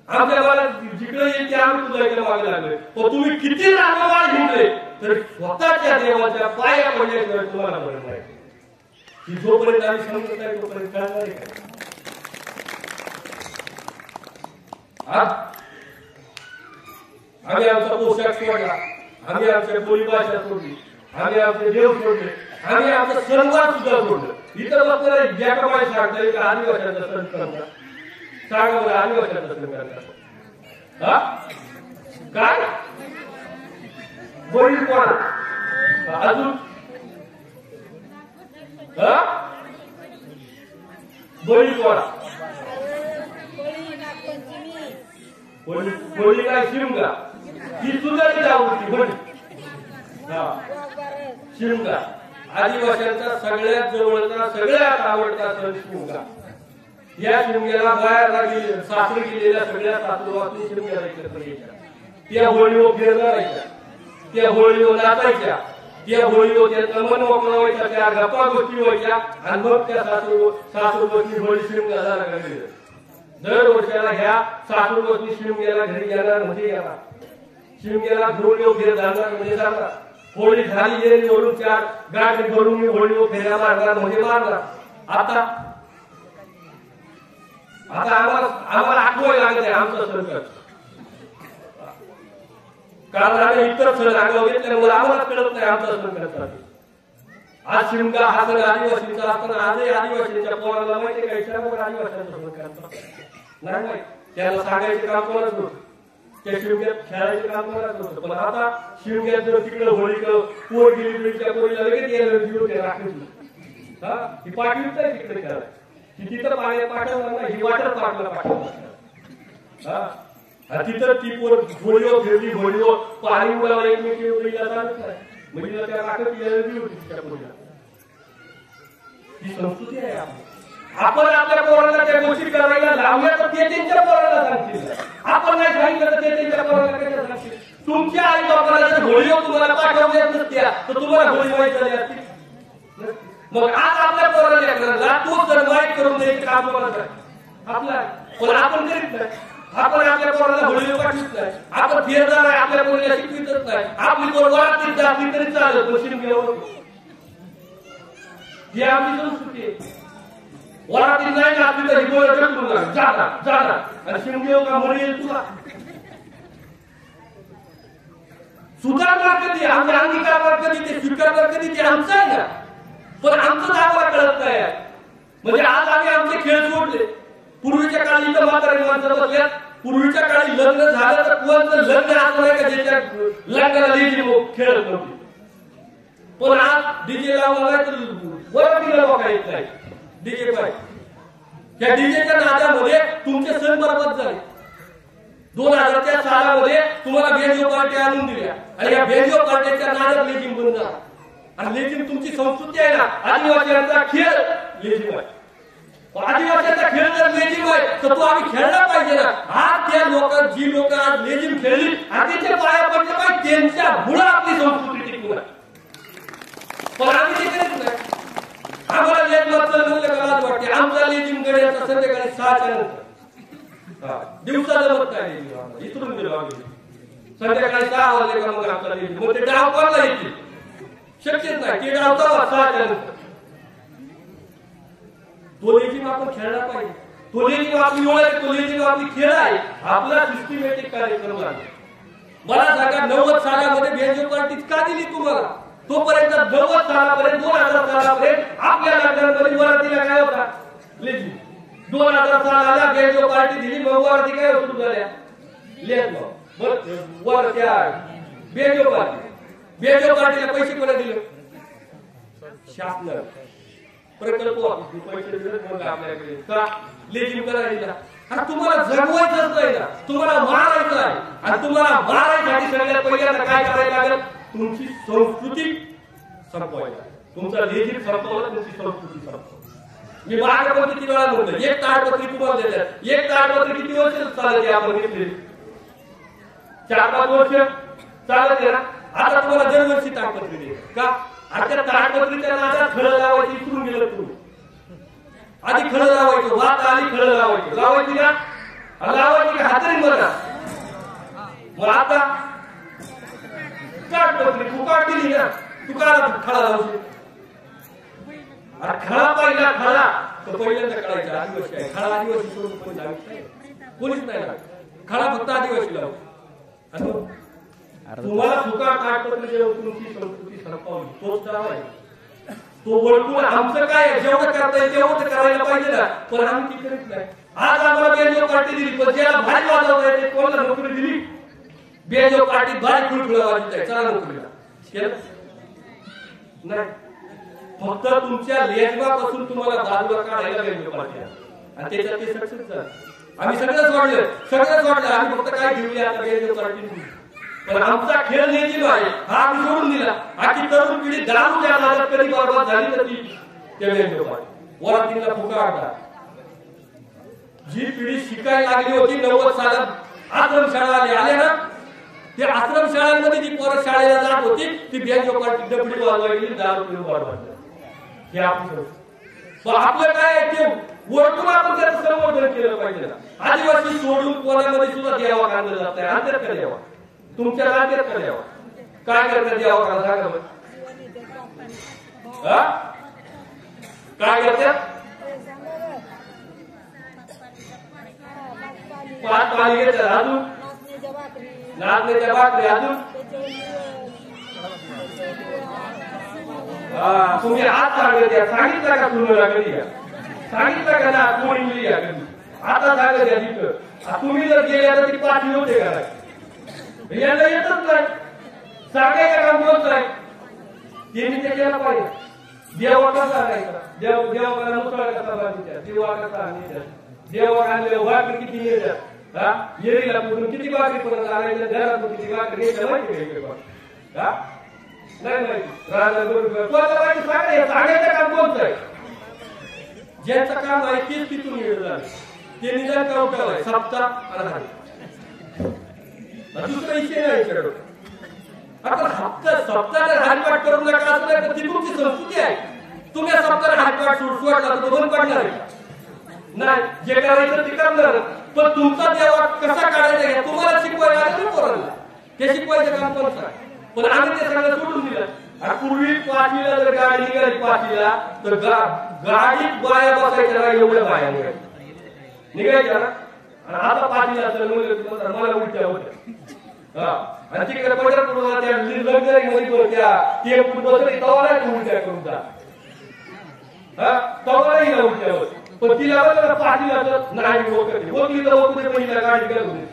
आमच्या मला जिकडे येते आम्ही तुझ्या इकडे मागे लागले. पण तुम्ही किती रामवाळ घेतले तर स्वतःच्या देवाच्या पाया पडल्याशिवाय तुम्हाला बरं नाही. ही जोपर्यंत आम्ही समजत नाही तोपर्यंत कळणार आहे का? आम्ही आमचा पोशाख सोडला, आम्ही आमच्या बोलीभाषा सोडली, आम्ही आमचे देव सोडले, आम्ही आमचा सणवार सुद्धा सोडलं. इतर बसणारे ज्या कमाई सांगता येईल आदिवाशांचा सण करता सांगा बरं, आदिवाशांचा सण करता काय बोली कोणा अजून बोली कोणा बोली काय शिमगा ही सुद्धा ती आवडती बोली शिमगा. आदिवाशांचा सगळ्यात जवळचा सगळ्यात आवडता सण शिमगा. या शिमग्याला बाहेर सासरी गेलेल्या सगळ्या सासू वाचून शिमग्याला एकत्र यायच्या, त्या होळीवर फिरणार राहायच्या, त्या होळीवर नाचायच्या, त्या होळीवर त्यांचं मन मोकळं व्हायचं, त्या गप्पा गोष्टी व्हायच्या आणि मग त्या सासूरवरची होळी शिमग्याला लागली. दर वर्षाला ह्या सासूरवरची शिमग्याला घरी येणार म्हणजे येणार, शिमग्याला घेऊन घेत जाणार म्हणजे जाणार. होळी झाली येईल निवडून 4 गाडी भरून मी होळीवर फेऱ्या मारणार म्हणजे मारणार. आता आम्हाला आठवायला लागत आहे आमचं संकट, कारण आम्ही इतर सण आगाव घेतल्यामुळे आम्हाला कळत नाही आमचं संकट. आज शिमगा हा सण आदिवासींचा असताना आजही आदिवासींच्या पोराला माहिती काय आदिवासींचा सण करतात नाही, त्याला सांगायचे काम कोणाच नव्हतं, त्या शिमग्यात खेळायचे काम कोणाच नव्हतं. पण आता शिमग्यात जर तिकडे होळी पोर गेली त्या पोरीला लगेच यायला राखीव हा ही पाठवत आहे तिकडे खेळायला, की तिथं पाण्यात पाठवणार नाही, ही वॉटर पार्कला पाठवणार हा तिथं ती पोर होळीवर फिरली, होळीवर पाणी उडावं एकमेकीला चालत नाही म्हणजे त्या राखत गेलेली होती त्या पोरीला. ही संस्कृती आहे आपली. आपण आपल्या पोरांना त्या गोष्टी करायला लावल्या तर ते त्यांच्या पोरांना सांगतील, आपण नाही सांगितलं तर ते त्यांच्या पोरांना काय सांगतील. तुमच्या आई बापाला जर होळीवर तुम्हाला पाठवल्या नसत्या तर तुम्हाला होळी माहीत झाली असती. मग आज आपल्या पोरांना तो जर वाईट करून द्यायचं काम कोणाचं आहे आपला, पण आपण करीत नाही. आपण आपल्या पोराला होळीवर पाठवत नाही, आपण फेरदार आहे आपल्या पोरीला शिकवितच नाही. आपली पोर वरातीत जाती तरी चालत मशीन घेऊन, ही आपली संस्कृती आहे. वरातीत नाही जाती तरी पोरं ढकलून जाणार आणि शिमगेव का मुली येईल तुला सुधारणा कधी, आम्ही अंगीकार कधी, ते स्वीकार कधी, ते आमचं आहे ना. पण आमचं आम्हाला कळत नाही. म्हणजे आज आम्ही आमचे खेळ सोडले. पूर्वीच्या काळी इथं म्हातारी माणसं बसल्यात, पूर्वीच्या काळी लग्न झालं तर कोणाचं लग्न असं नाही का ज्याच्या लग्नाला डीजे खेळत नव्हते. पण आज डीजे लावला तर वरातीला बघा येत नाही डीजे पाहिजे. त्या डीजेच्या नादामध्ये तुमचे सण बरबाद झाले. 2000च्या सालामध्ये तुम्हाला बेंजो पार्ट्या आणून दिल्या आणि या बेंजो पार्ट्याच्या नादात लेझिम बंद झाला. आणि लेझिम तुमची संस्कृती आहे ना, आदिवासींचा खेळ लेझिम आहे. आदिवासीचा खेळ जर लेझिम आहे तर तो आम्ही खेळला पाहिजे ना. आज त्या जी लोक आज लेझिम खेळली आणि त्यांच्या पाया पडले पाहिजे, त्यांच्या मुळे आपली संस्कृती टिकून आहे. पण आम्ही ते करीत नाही. आम्हाला लेझिमाचं मूल्य कलाच वाटते. आमचा लेझिम गड्याचा संध्याकाळी 6च्या नंतर दिवसा जमत नाही, इथून गेलो आम्ही संध्याकाळी 6 वाजले का मग आमचा लेझिम, मग ते डाव कोणला येते शक्यच नाही. ते डाव 6च्या नंतर. तो लेझिम आपण खेळला पाहिजे. तो लेझिम आपली ओळख, तो लेझिम आपली खेळ आहे. आपला सिस्टमॅटिक कार्यक्रम आहे. मला सांगा 90 सालामध्ये बेंजो पार्टी का दिली तुम्हाला? तोपर्यंत 90 सालापर्यंत 2000 सालापर्यंत आपल्या लग्नामध्ये वरातीला काय होता लेझिम. 2000 सालाला बेंजो पार्टी दिली, मग वराती काय सुरू झाल्या लेझिम वर त्या बेंजो पार्टीला पैसे कोणा दिले? शासनाने प्रकल्प पैसे दिले मग आपल्याकडे का लेझिम करायला. आणि तुम्हाला जगवायचं नाही ना, तुम्हाला मारायचं आहे. आणि तुम्हाला मारायसाठी सगळ्यात पहिल्यांदा काय करायला लागेल? तुमची संस्कृती संपवायला. तुमचा लेझिम संपवला, तुमची संस्कृती संपवली. मी मागामध्ये किती वेळा म्हणतो, एक ताडपत्री तुम्हाला देतात. एक ताडपत्री किती वर्ष चालते? आपण घेतली 4-5 वर्ष चालत ना. आता तुम्हाला दरवर्षी ताडपत्री दे का? आता ताडपत्रीच्या नादात खळं लावायची विसरून गेलं तुम्ही. आधी खळं लावायचं, वात आली खळं लावायची ना, लावायची हातरी म्हणा. मग आता ताडपत्री फुकाट दिली ना, तू का खळा लावशील? खळा पहिला खळा तर पहिल्यांदा कळायचा आदिवासी आहे. खळा आदिवासी सोडून कोणीच नाही लागत. खळा फक्त आदिवासी लावतो. तुम्हाला फुकाट ताडपत्री जेव्हा तुमची संस्कृती संपवली तोच डाव आहे. तो ओळखून आमचं काय जेवढं करता येईल तेवढं करायला पाहिजे ना, पण आम्ही ती करीत नाही. आज आम्हाला बेंजो पार्टी दिली, पण ज्याला भारी वाजवता येते कोणाला नोकरी दिली? बेंजो पार्टीत भारी खुळखुळा वाजत आहे, चला नोकरीला केलं नाही. फक्त तुमच्या लेझिमापासून तुम्हाला बाजूला काढायला बेंजो पार्टी आणि त्याच्यात ते सक्सेस झालं. आम्ही सगळंच वाढलं. आम्ही फक्त काय घेऊया आता बेंजो पार्टी. पण आमचा खेळ लेझिम आहे हा आम्ही सोडून दिला. आधी तरुण पिढी दारूच्या नादात कधी बरबाद झाली तर ती त्या बेंजो पार्टी वरातीला फुकाटा. जी पिढी शिकायला लागली होती 90 सालात आश्रमशाळा आल्या ना, ते आश्रम शाळांमध्ये जी पोरं शाळेला जात होती ती बँजो पार्टी डबडी वाजवायची, दारू पिऊन वाढवायचं. हे आपलं काय ते ओळखून आपण त्याचं संवर्धन केलं पाहिजे. आदिवासी सोडून कोणामध्ये सुद्धा देवा काढलं जात नाही. अंतर का द्यावा, तुमच्या राज्यात का द्यावा, काय करतात देवा काढा सांगा बरं. काय करतात, पाच पाणी घेतात, अजून नाचण्याच्या भाकरी, अजून तुम्ही आज सांगितलं का तुम्हाला कधी सांगितलं का ना कोणी मुली या कधी आता सांगत या तिथं. तुम्ही जर गेल्या तर ती पाठी होते का नाही, यांना येतच नाही, सांगायचं काम बोलत नाही. त्यांनी ते केलं पाहिजे. देवा कसा करायचा, देवाला मुसळा कसा बांधायचा, देवा कसा आणायचा, देवा आणलेलं भाकरी किती येतात, येरीला पूर्ण किती भाकरी पर्यंत आणायचं, घरातून किती भाकरी यायचं माहिती का, नाही माहिती. सांगायचं काम कोणतं आहे, ज्यांचं काम आहे तेच तिथून येणार, ते निदान का उठावाय सप्ताह आधार, दुसरा विषय नाही. आपण सप्ताह हातपाट करून नका असं नाही, ती तुमची संस्कृती आहे. तुम्ही सप्ताह हातपाट सोडला तर बंद पडणार आहे नाही, जे करायचं ते करणार. पण तुमचा देवा कसा काढायचा हे तुम्हाला शिकवायला लागेल पोरांना, ते शिकवायचं काम कोणतं आहे. पण आम्ही ते सगळं सोडून दिलं. पूर्वी पाचवीला जर गाडी निघाली पाचवीला तर गाडीत बाया बसायच्या ना, एवढ्या बाया निघायच्या ना. आणि आता पाचवीला तर मला उलट्या होत्या. आणि तिकडे पंढरपूरला त्या लग्न त्या उलट्या करून जा तवाला हिला उलट्या होत. पण तिला पाचवीला तर नाही होती तर होते पहिला गाडी करून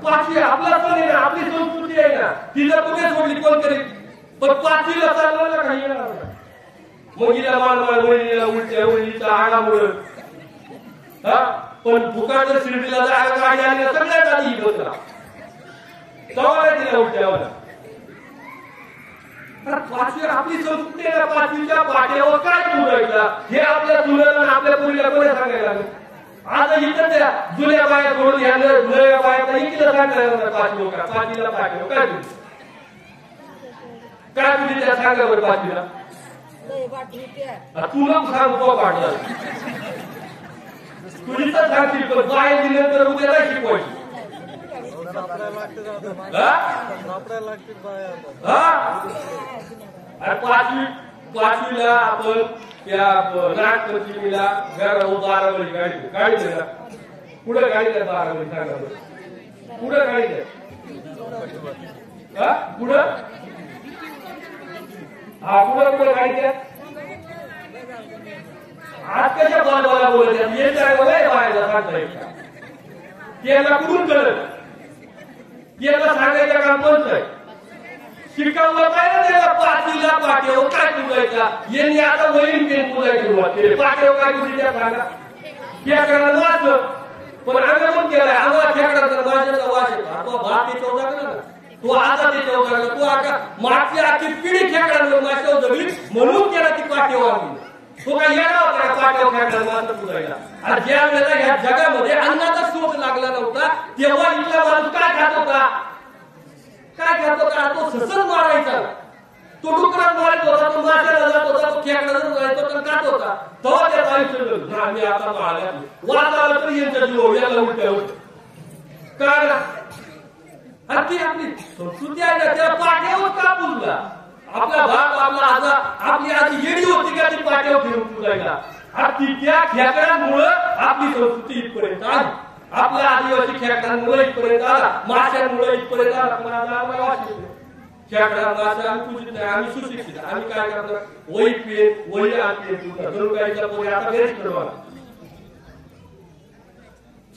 पाचवी आपला पण आहे ना, आपली संस्कृती आहे ना, तिला कुठे सोडली कोण करेल. पण पाचवीला चालवायला काही येणार नाही. मग हिला मानवाळ वहिनीला उलट्या, वहिनीचा आगामुळं. पण फुकाट शिर्डीला जायला गाडी आल्या सगळ्यात आधी बसला तवा तिला उलट्या होता. पाचवी आपली संस्कृती आहे ना, पाचवीच्या पाट्यावर काय बोलायला हे आपल्या मुलांना आपल्या मुलीला कोणी सांगायला लागलं. आता इथं त्या जुन्या बाया सोडून या नव्या बाया इकडे सांगायला पाचवी का पाचवीला पाठव काय काय तुझी त्या सांगा बरं पाचवीला तुला सांगतो पाठला तुझी तर सांगतील पण बाय दिल्यानंतर उद्या नाही शिकवायची. पाचवीला आपण त्या नागपंचमीला बारावली गाडी ना पुढे गाडी बारावली सांगा पुढे गाडी पुढं पुढं पुढे गाडी आज कशा बाजूला बोलत बायला सांगता येईल त्याला कुठून कळत याला सांगायचं काम कोणतं आहे. शिकवलं पाहिजे त्याला पाचवीला पाठ्यावर काय तुझायचा यांनी आता वहीन पेन तुझायची सुरुवात केली. पाठ्यावर काय तुझ्या सांगा खेकडाला वाचलं पण आम्ही पण केलाय आम्हाला खेकडाचा वाचायचा वाच येतो. तो भात त्याच्यावर टाकला ना तो आता त्याच्यावर टाकला तो आता मागची आखी पिढी खेकडांवर माझ्यावर जगली म्हणून त्याला ती पाठ्यावर आली. तो काय येणार होता पाठ्यावर खेकडाला वाचलं तुझायला. आणि ज्या वेळेला या जगामध्ये अन्नाचा शोध लागला नव्हता तेव्हा इथला माणूस काय खात होता काय खात होता तो ससत मारायचा तो डुकरात मारत होता तो माशाला जात होता तो खेकडाला जायचा तो खात होता तेव्हा त्यात आयुष्य आम्ही आता मारल्या वाचायला तर यांच्या जीव याला उलट्या होत काय आपली संस्कृती आहे ना त्या पाठ्यावर का पुजला आपला बाप आपला आजा आपली आधी येडी होती का ती पाठ्यावर फिरून पुजायला. त्या खेकड्यांमुळं आपली संस्कृती इथपर्यंत आली. आपल्या आदिवासी खेकड्यांमुळे इथपर्यंत आला माशांमुळे इथपर्यंत आला. पण आता आम्हाला वाटत खेकडा माशा आम्ही पूजित नाही आम्ही सुशिक्षित आम्ही काय करतो वही पेन वही आणते जणू काहीच्या पोरी आता घरीच ठरवाला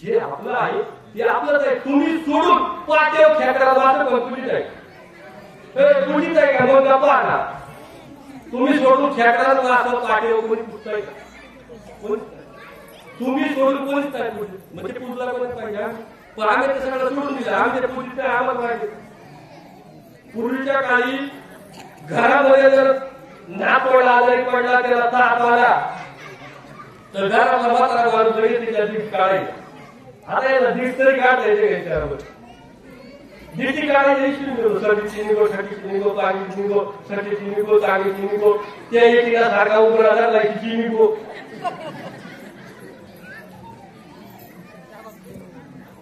जे आपलं आहे ते आपलंच आहे. तुम्ही सोडून पाठ्यावर खेकड्याला मात्र पण पूजित आहे पूजित आहे का मग गप्पा आणा. तुम्ही सोडून खेकड्याला मात्र पाठ्यावर कोणी पुजताय का तुम्ही सोडून कोणीच नाही पूजित म्हणजे पूजला कोणच पाहिजे. पण आम्ही ते सगळं सोडून दिलं आम्ही ते पूजित नाही आम्हाला पाहिजे. पूर्वीच्या काळी घरामध्ये जर नातवडला आजारी पडला त्याला ताप आला तर घराला मात्र माणूस त्याच्या काढायचा आता याला दीड तरी काढता येते याच्यावर दीडी काढायला निघो सर्दीची निघो थंडीची निघो पाणीची निघो सर्दीची निघो चांगलीची निघो त्या एकीला सारखा उभा झाला की निघो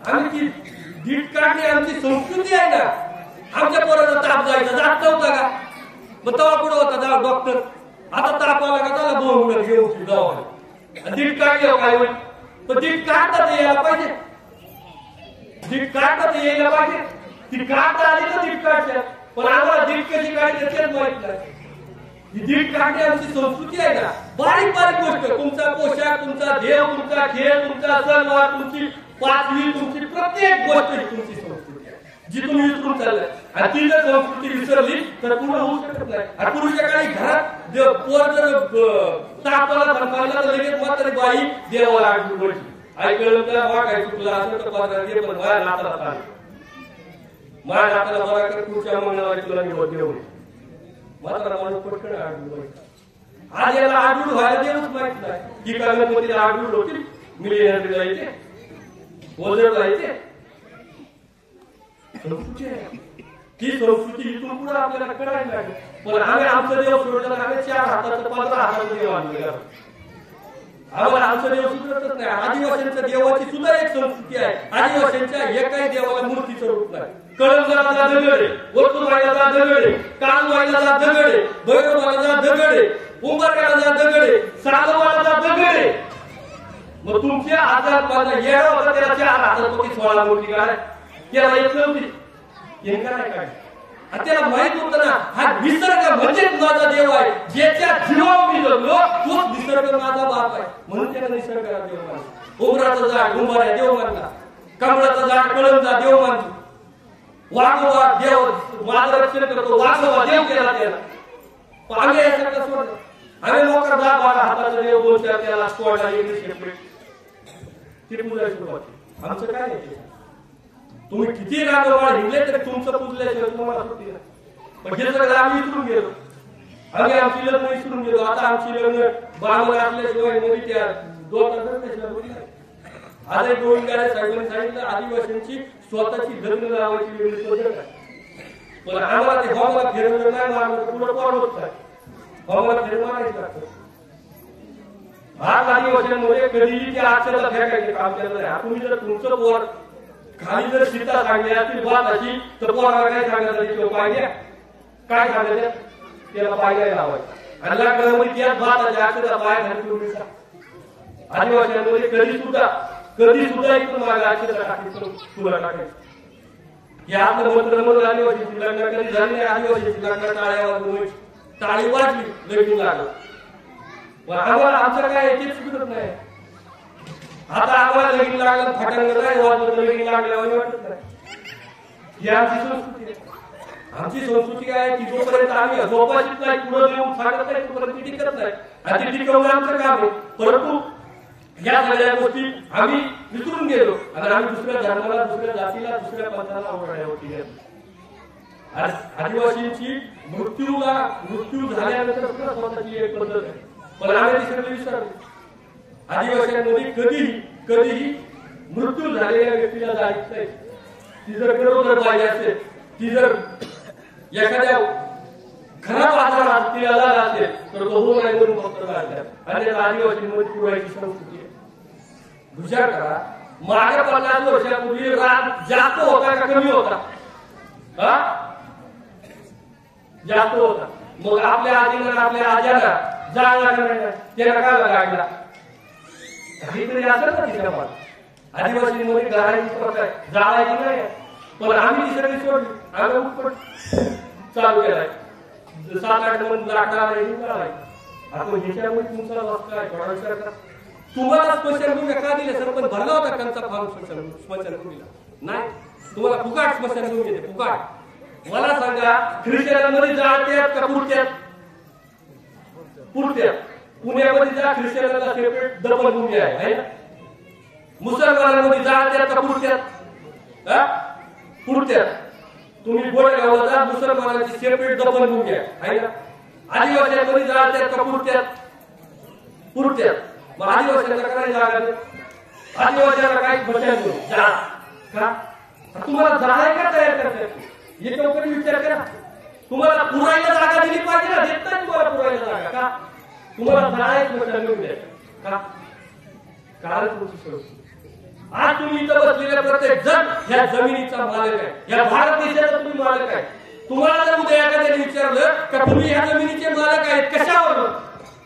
आमची दीड काढणे आमची संस्कृती आहे ना आमच्या पोराचा ताप जायचा जात नव्हता का मग तेव्हा पुढे होता डॉक्टर आता ताप आला का त्याला 2 मुलं घेऊन दवाखान्यात दीड काढले काय होईल पण दीड काढता यायला पाहिजे दीड काढता यायला पाहिजे ती काढता आली तर दीड काढल्या पण आम्हाला दीड कशी काढली तेच माहित नाही ही दीड काढणे आमची संस्कृती आहे का बारीक बारीक गोष्ट तुमचा पोशाख तुमचा देव तुमचा खेळ तुमचा सणवार तुमची पाचवी तुमची प्रत्येक गोष्ट ही तुमची संस्कृती आहे जी तुम्ही विसरून चाललाय आणि ती जर संस्कृती विसरली तर पूर्ण होऊ शकत नाही आणि पूर्वीच्या काळी घरात पोर जर तापाला थंबाला तर लगेच मात्र बाई देवाला आठवून बसली ऐकलं तर काय चुकलं असं तर पात्र पण माझ्या नाताला माझ्या नाताला बघा कर तुमच्या मंगळवारी तुला निवड देऊ मात्र माणूस पटकन आठवून आज याला आठवून व्हायला देऊच माहित नाही ही कागदपत्रीला आठवून होती मिलियनरी जायचे वजन जायचे ती संस्कृती इथून पुढे आपल्याला कळायला लागेल पण आम्ही आमचं देव सोडलं आम्ही 4 हाताचं 15 हाताचं देव आणलं आम्हाला आमचं देव सुधरतच नाही आदिवासींच्या देवाची सुद्धा एक संस्कृती आहे आदिवासींच्या एकाही देवाला मूर्तीचं रूप नाही कळंजाला दगड वस्तुबाईला दगड कानवाईला दगड भैरवाला दगड उंबरक्याला दगड सालवाला दगड मग तुमच्या हातात माझा येणं होता त्याला 4 हातात 16 मूर्ती काय त्याला येत नव्हती येणं नाही काय आणि त्याला माहित होतं ना हा निसर्ग म्हणजेच माझा देव आहे ज्याच्या जीवावर मी जगलो तोच निसर्ग माझा बाप आहे म्हणून त्याला निसर्गाला देव मानला उमराचं झाड उंबऱ्या देव मानला कमळाचं झाड कळंजा देव मानला वाघोबा देव माझं रक्षण करतो वाघोबा देव केला त्याला आम्ही याचं कसं सोडलं आम्ही लोकांना 10-12 हाताचं देव 2-4 त्याला स्कॉडला इंग्लिश सेपरेट ती पूजा सुरुवात आमचं काय आहे तुम्ही किती रागवाड हिंगले तरी तुमचं पुजल्याशिवाय तुम्हाला सुट्टी नाही पण हे सगळं आम्ही विसरून गेलो आम्ही आमची लग्न विसरून गेलो आता आमची लग्न बांधून असल्याशिवाय नवी त्या 2000 आज एक गोविंदराय साहेबांनी सांगितलं आदिवासींची स्वतःची लग्न लावायची वेळ पद्धत आहे पण आम्हाला ते हवाला फिरवलं नाही मारलं पुढे कोण होत नाही हवाला फिरवं मारायचं लागतं आज आदिवासींमध्ये कधीही त्या अक्षराला फेकायचे काम केलं नाही तुम्ही जर तुमचं पोर खाली जर सीता सांगली असतील बात अशी तर पोराला काय सांगायचं पाहिजे काय सांगायचं त्याला पाहिजे लावायचं आणि लग्नामध्ये त्याच भाताच्या अक्षराला पाय घालून आदिवासींमध्ये कधी सुद्धा इथून माझ्या अक्षराला टाकायचं तुला टाकायचं या आपलं मंत्र म्हणून आदिवासीची लग्न कधी झाली नाही आदिवासीची लग्न टाळी वाजली लगीन लागलं पण आम्हाला आमचं काय तेच सुधरत नाही आता आम्हाला लगीन लागलं फटांग नाही वाजवत लगीन लागल्यावर वाटत नाही ही आमची संस्कृती आहे आमची संस्कृती काय की जोपर्यंत आम्ही झोपाशीच नाही पुढे देऊन सांगत नाही तोपर्यंत ती टिकत नाही आणि ती टिकवणं आमचं काम आहे परंतु या सगळ्या गोष्टी आम्ही विसरून गेलो आणि आम्ही दुसऱ्या धर्माला दुसऱ्या जातीला दुसऱ्या पंथाला ओढण्यावरती आदिवासींची मृत्यू झाल्यानंतर सुद्धा स्वतःची एक पद्धत आहे पण आम्ही सगळे विसरलो आदिवासींमध्ये कधीही मृत्यू झालेल्या व्यक्तीला जायचं नाही ती जर गरोदर बाई असेल ती जर एखाद्या खराब आजारात तिला झाला असेल तर तो हो नाही म्हणून फक्त काढतात आणि आदिवासींमध्ये पुरवायची संस्कृती आहे विचार करा मागे 50 वर्षापूर्वी राग जास्त होता का कमी होता जास्त होता मग आपल्या आजीला आपल्या आज्याला जाळला नाही त्याला काय लागला काहीतरी असं ना तिच्या पण आदिवासींमध्ये गाळायची प्रथा आहे जाळायची नाही पण आम्ही ती सगळी सोडली आम्ही उपट चालू केलाय 7-8 मन लाकडा आता ह्याच्यामध्ये तुमचा वाचता आहे थोडा विचार करा तुम्हाला स्मशानभूमी का दिले सर पण भरला होता त्यांचा फॉर्म स्मशानभूमीला नाही तुम्हाला फुकाट स्मशानभूमी देते फुकाट मला सांगा ख्रिश्चनांमध्ये जाळत्यात का पुरत्यात पुण्यामध्ये जा ख्रिश्चनांना सेपरेट दफनभूमी आहे ना मुसलमानांमध्ये जाळत्यात का पुरत्यात तुम्ही गोडेगावला जा मुसलमानांची सेपरेट दफनभूमी आहे ना आदिवासींमध्ये जाळत्यात का पुरत्यात मग आदिवासींना काय जागा आदिवासीला काही बचायचं जा का तुम्हाला जागाय का तयार करतात हे चौकडी विचार करा. तुम्हाला पुरायला जागा दिली पाहिजे ना, देत नाही तुम्हाला पुरायला जागा का? तुम्हाला जागायच बचायला द्यायचं का? कारण तुमची सोय. आज तुम्ही इथं बसलेल्या प्रत्येक जण या जमिनीचा मालक आहे, या भारत देशाचा तुम्ही मालक आहे. तुम्हाला जर उद्या एखाद्याने विचारलं का तुम्ही या जमिनीचे मालक आहेत कशावर,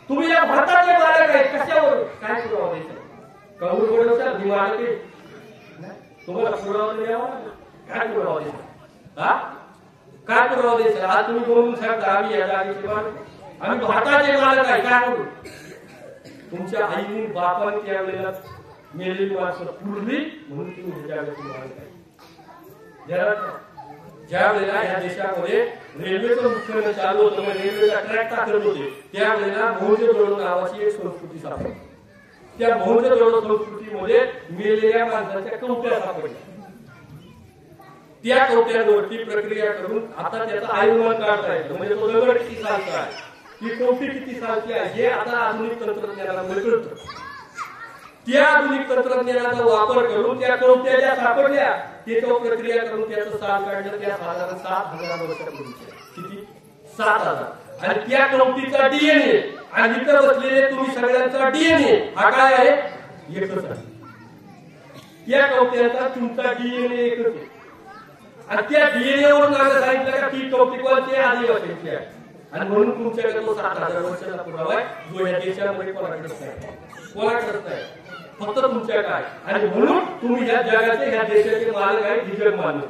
तुम्ही या भारताचे मालक आहेत कशावर, काय पुरावा द्यायचा? कौल बोलवतात मी मालक आहे, तुम्हाला पुरावा द्यावा, काय पुरावा द्यायचा? हा काय पुरावा द्यायचा? आज तुम्ही बोलून सांगता आम्ही या जागेचे मालक, आम्ही भारताचे मालक आहे, काय बोलू? तुमच्या आईने बापाने त्यावेळेला मेलेली माणसं पुरली म्हणून तुम्ही ह्या जागेचे मालक आहे. ज्या वेळेला या देशामध्ये रेल्वेचं मुख्यालय चालू होतं, मग रेल्वेचा ट्रॅक टाकत होते, त्यावेळेला मोहनजोदडो नावाची एक संस्कृती सापडली. त्या मोहनजोदडो संस्कृतीमध्ये मेलेल्या माणसाच्या कवट्या सापडल्या. त्या कवट्यांवरती प्रक्रिया करून आता त्याचा आयुर्मान काढता येतं, म्हणजे तो दगड किती सालचा आहे, ती कवटी किती सालची आहे हे आता आधुनिक तंत्रज्ञानामुळे कळतं. त्या आधुनिक तंत्रज्ञानाचा वापर करून त्या कवट्या ज्या सापडल्या त्याच्यावर प्रक्रिया करून त्याचं साल काढलं. त्या साधारण 7,000 वर्षापूर्वीचे किती 7,000. आणि त्या कवटीचा डीएनए आणि इथं बसलेले तुम्ही सगळ्यांचा डीएनए हा काय आहे? एकच आहे. त्या कवट्याचा तुमचा डीएनए एकच आहे. आणि त्या डीएनए वरून सांगितलं का ती कवटी कोणती आदिवासीची आहे, आणि म्हणून तुमच्याकडे तो 7,000 वर्षाचा पुरावा आहे जो या देशामध्ये कोणाकडेच नाही, कोणाकडेच नाही, फक्त तुमच्या काय. आणि म्हणून तुम्ही या जगाचे या देशाचे मालक आहे ही जग मान्य.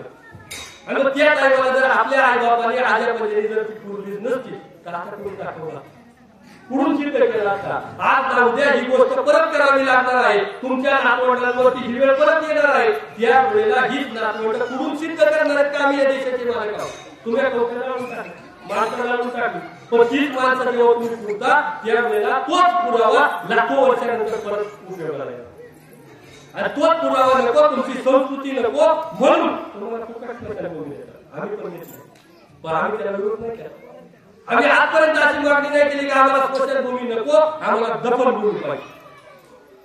आणि मग त्या टायमाला जर आपल्या आई बाबाने आजपर्यंत जर ती पुरलीच नसती तर आता कोणी दाखवला कुठून सिद्ध केला असता? आज ना उद्या ही गोष्ट परत करावी लागणार आहे. तुमच्या नातवंडांवरती ही वेळ परत येणार आहे. त्या वेळेला हीच नातवंड कुठून सिद्ध करणार आहेत का आम्ही या देशाचे मालक आहोत? तुम्ही माणसाला लावून टाकली, पण तीच माणसं जेव्हा तुम्ही पुरता त्यावेळेला तोच पुरावा लाखो वर्षानंतर परत उपयोगाला येणार. आणि तोच पुरावा नको, तुमची संस्कृती नको, म्हणून तुम्हाला आम्ही पण घेतलं, पण आम्ही त्याला विरोध नाही केला. आम्ही आजपर्यंत अशी मागणी नाही केली की आम्हाला स्मशानभूमी नको, आम्हाला दफनभूमी पाहिजे.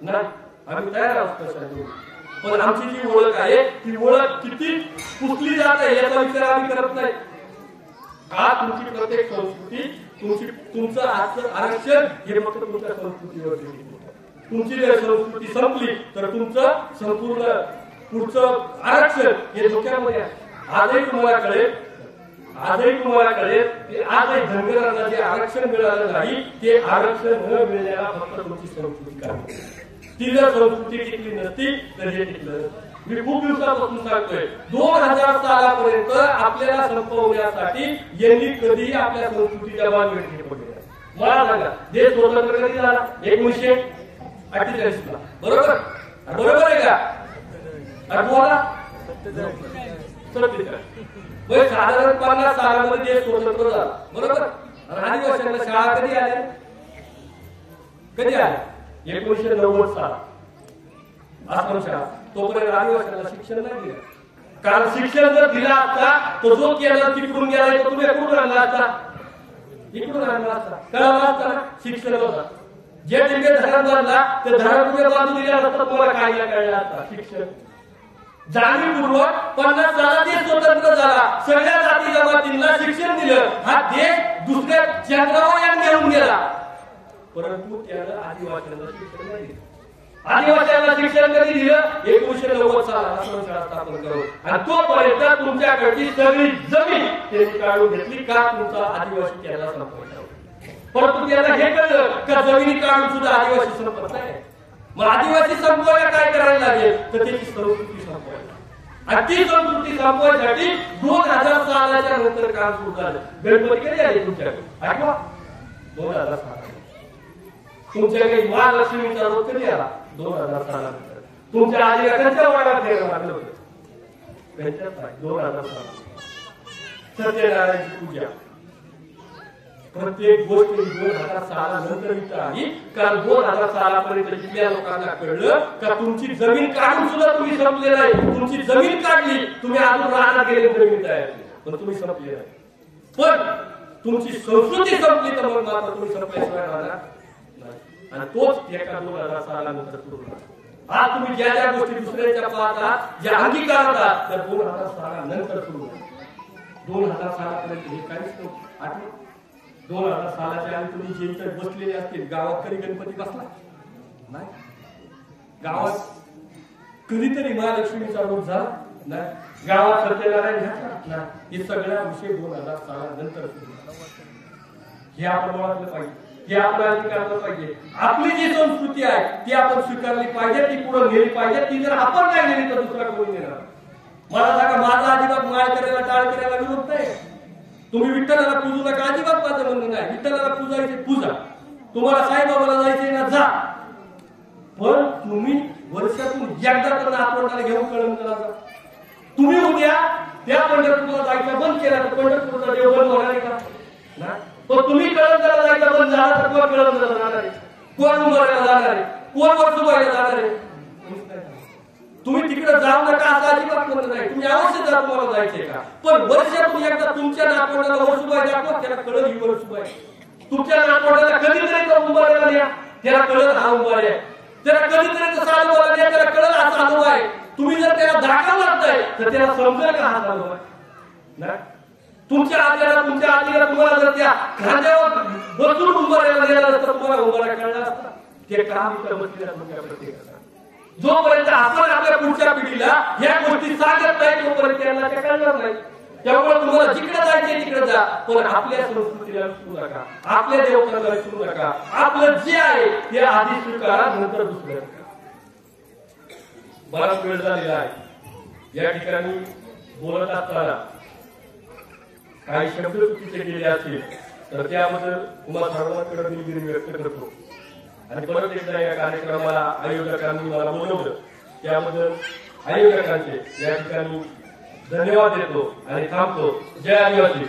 नाही, आम्ही तयार आहोत स्मशानभूमी, पण आमची जी ओळख आहे ती ओळख किती पुसली जात आहे याचा विचार आम्ही करत नाही. आज तुमची प्रत्येक संस्कृती तुमचं आजचं आरक्षण हे फक्त तुमच्या संस्कृतीवर. तुमची जर संस्कृती संपली तर तुमचं संपूर्ण पुढचं आरक्षण हे धोक्यामध्ये आहे. आजही तुम्हाला कळेल की आजही धनगरांना जे आरक्षण मिळालं नाही ते आरक्षण न मिळण्याला फक्त तुमची संस्कृती कारण. ती जर संस्कृती टिकली नसती तर हे टिकलं. मी खूप दिवसापासून सांगतोय 2000 सालापर्यंत आपल्याला संपवण्यासाठी यांनी कधीही आपल्या संस्कृतीच्या बांधणी पडली. मला सांगा देश स्वतंत्र कधी झाला? 1948 ला. बरोबर आहे का? तुम्हाला 47 साधारण 50 सालामध्ये देश स्वतंत्र झाला. बरोबर. आणि आदिवासींना शाळा कधी आल्या? 1990 साला आश्रम शाळा. तोपर्यंत आदिवासींना शिक्षण नाही दिलं, कारण शिक्षण जर दिला असता तो जो केला तिकडून गेला तो तुम्ही कुठून आणला असता? इकडून आणला असता. कळला असता ना शिक्षण होता. जे जिल्हे धरण बांधला ते धरण तुम्ही बांधून दिल्या नसता तुम्हाला काय कळलं असता? शिक्षण. जाणीवपूर्वक 50 साला देश स्वतंत्र झाला, सगळ्या जाती जमातींना शिक्षण दिलं, हा देश दुसऱ्या चंद्रावर घेऊन गेला, परंतु त्याला आदिवासींना शिक्षण नाही दिलं. आदिवासींना शिक्षण कधी दिलं? 1990 साला आश्रम शाळा स्थापन करून. आणि तोपर्यंत तुमच्याकडची सगळी जमीन त्यांनी काढून घेतली का तुमचा आदिवासी त्याला संपवायचा. परंतु त्याला हे कळलं का जमिनी काढून सुद्धा आदिवासी संपत नाही. मग आदिवासी संपवायला काय करायला लागेल तर त्याची संस्कृती संपवायला. आणि ती संस्कृती संपवायसाठी 2000 सालाच्या नंतर काम सुरू झालं. गणपती कधी आले तुमच्याकडे? आठवा 2000 साला. तुमच्याकडे महालक्ष्मीचा रोज कधी आला? 2000 सालानंतर. तुमच्या आजीला त्यांच्या वाड्यात घ्यायला लागलं होतं. त्यांच्याच 2000 साला. सत्यनारायणची पूजा प्रत्येक गोष्ट 2000 सालानंतर इथं आली. कारण 2000 सालापर्यंत इथल्या लोकांना कळलं का तुमची जमीन काढून सुद्धा तुम्ही संपले नाही. तुमची जमीन काढली, तुम्ही अजून राहणार गेले जमीन तयार केली, पण तुम्ही संपले नाही. पण तुमची संस्कृती संपली तर मग मात्र तुम्ही संपल्याशिवाय राहणार नाही. आणि तोच एका 2000 सालानंतर सुरू झाला. आज तुम्ही ज्या ज्या गोष्टी दुसऱ्याच्या पाहतात, ज्या अंगीकारतात, तर 2016 नंतर सुरू झालं. 2016 पर्यंत हे काहीच नव्हतं. आठवण 2000 सालाच्या आधी तुम्ही जे इथे बसलेले असतील, गावात कधी गणपती बसला नाही, गावात कधीतरी महालक्ष्मीचा रूप झाला नाही, गावात सत्यनारायण घातला नाही. हे सगळ्या विषय 2000 सालानंतर सुरू झाला. हे आपण ओळखलं पाहिजे, हे आपण अंगीकारलं पाहिजे. आपली जी संस्कृती आहे ती आपण स्वीकारली पाहिजे, ती पुढे नेली पाहिजे. ती जर आपण नाही नेली तर दुसरा कोणी नेणार. मला सांगा, माझा अजिबात माळ करायला टाळ करायला विरोध नाही. तुम्ही विठ्ठलाला पूजू नका, अजिबात माझं म्हणणं नाही. विठ्ठलाला पूजायचे पूजा, तुम्हाला साईबाबाला जायचे ना जा, पण तुम्ही वर्षातून एकदा तर नातवंडाला घेऊन कळण करा. तुम्ही उद्या त्या पंढरपूरला जायचं बंद केला तर पंढरपूरचा देव बंद होणार आहे का? नाही. पण तुम्ही कळंदला जायचं बंद झाला तर कोण कळंदला जाणार आहे, कोण उंबराला जाणार आहे, कोण वर्सुबाईला जाणार आहे? तुम्ही तिकडे जाऊ नका असं अजिबात म्हणत नाही. तुम्ही अवश्य जा, तुम्हाला जायचंय का, पण वर्षातून एकदा तुमच्या नातवंडाला वर्सुबाई दाखवा, त्याला कळलं ही वर्सुबाई. तुमच्या नातवंडाला कधीतरी उंबराला द्या, त्याला कळलं हा उंबार आहे. त्याला कधीतरी साधूला द्या, त्याला कळलं हा साधू आहे. तुम्ही जर त्याला दाखवलाच नाही तर त्याला समजेल का हा साधू आहे? तुमच्या आजीला तुम्हाला जर त्या खांद्यावर बसून उंबरायला दिला असतं, तुम्हाला उंबरा कळला असता. ते काम इथं बसलेल्या तुमच्या प्रत्येकाला. जोपर्यंत आपण आपल्या पुढच्या पिढीला या गोष्टी सांगत नाही तोपर्यंत त्यांना त्या कळणार नाही. त्यामुळे तुम्हाला जिकडे जायचे तिकडे जा, पण आपल्या संस्कृतीला विसरू नका, आपल्या देवताला विसरू नका. आपलं जे आहे ते आधी स्वीकारा, नंतर दुसरं करा. बराच वेळ झालेला आहे. या ठिकाणी बोलत असताना काही शब्द चुकीचे केले असतील तर त्याबद्दल तुम्हाला सर्वांकडे दिलगिरी व्यक्त करतो. आणि परत एकदा या कार्यक्रमाला आयोजकांनी मला बोलवलं त्याबद्दल आयोजकांचे या ठिकाणी धन्यवाद देतो आणि थांबतो. जय आदिवासी.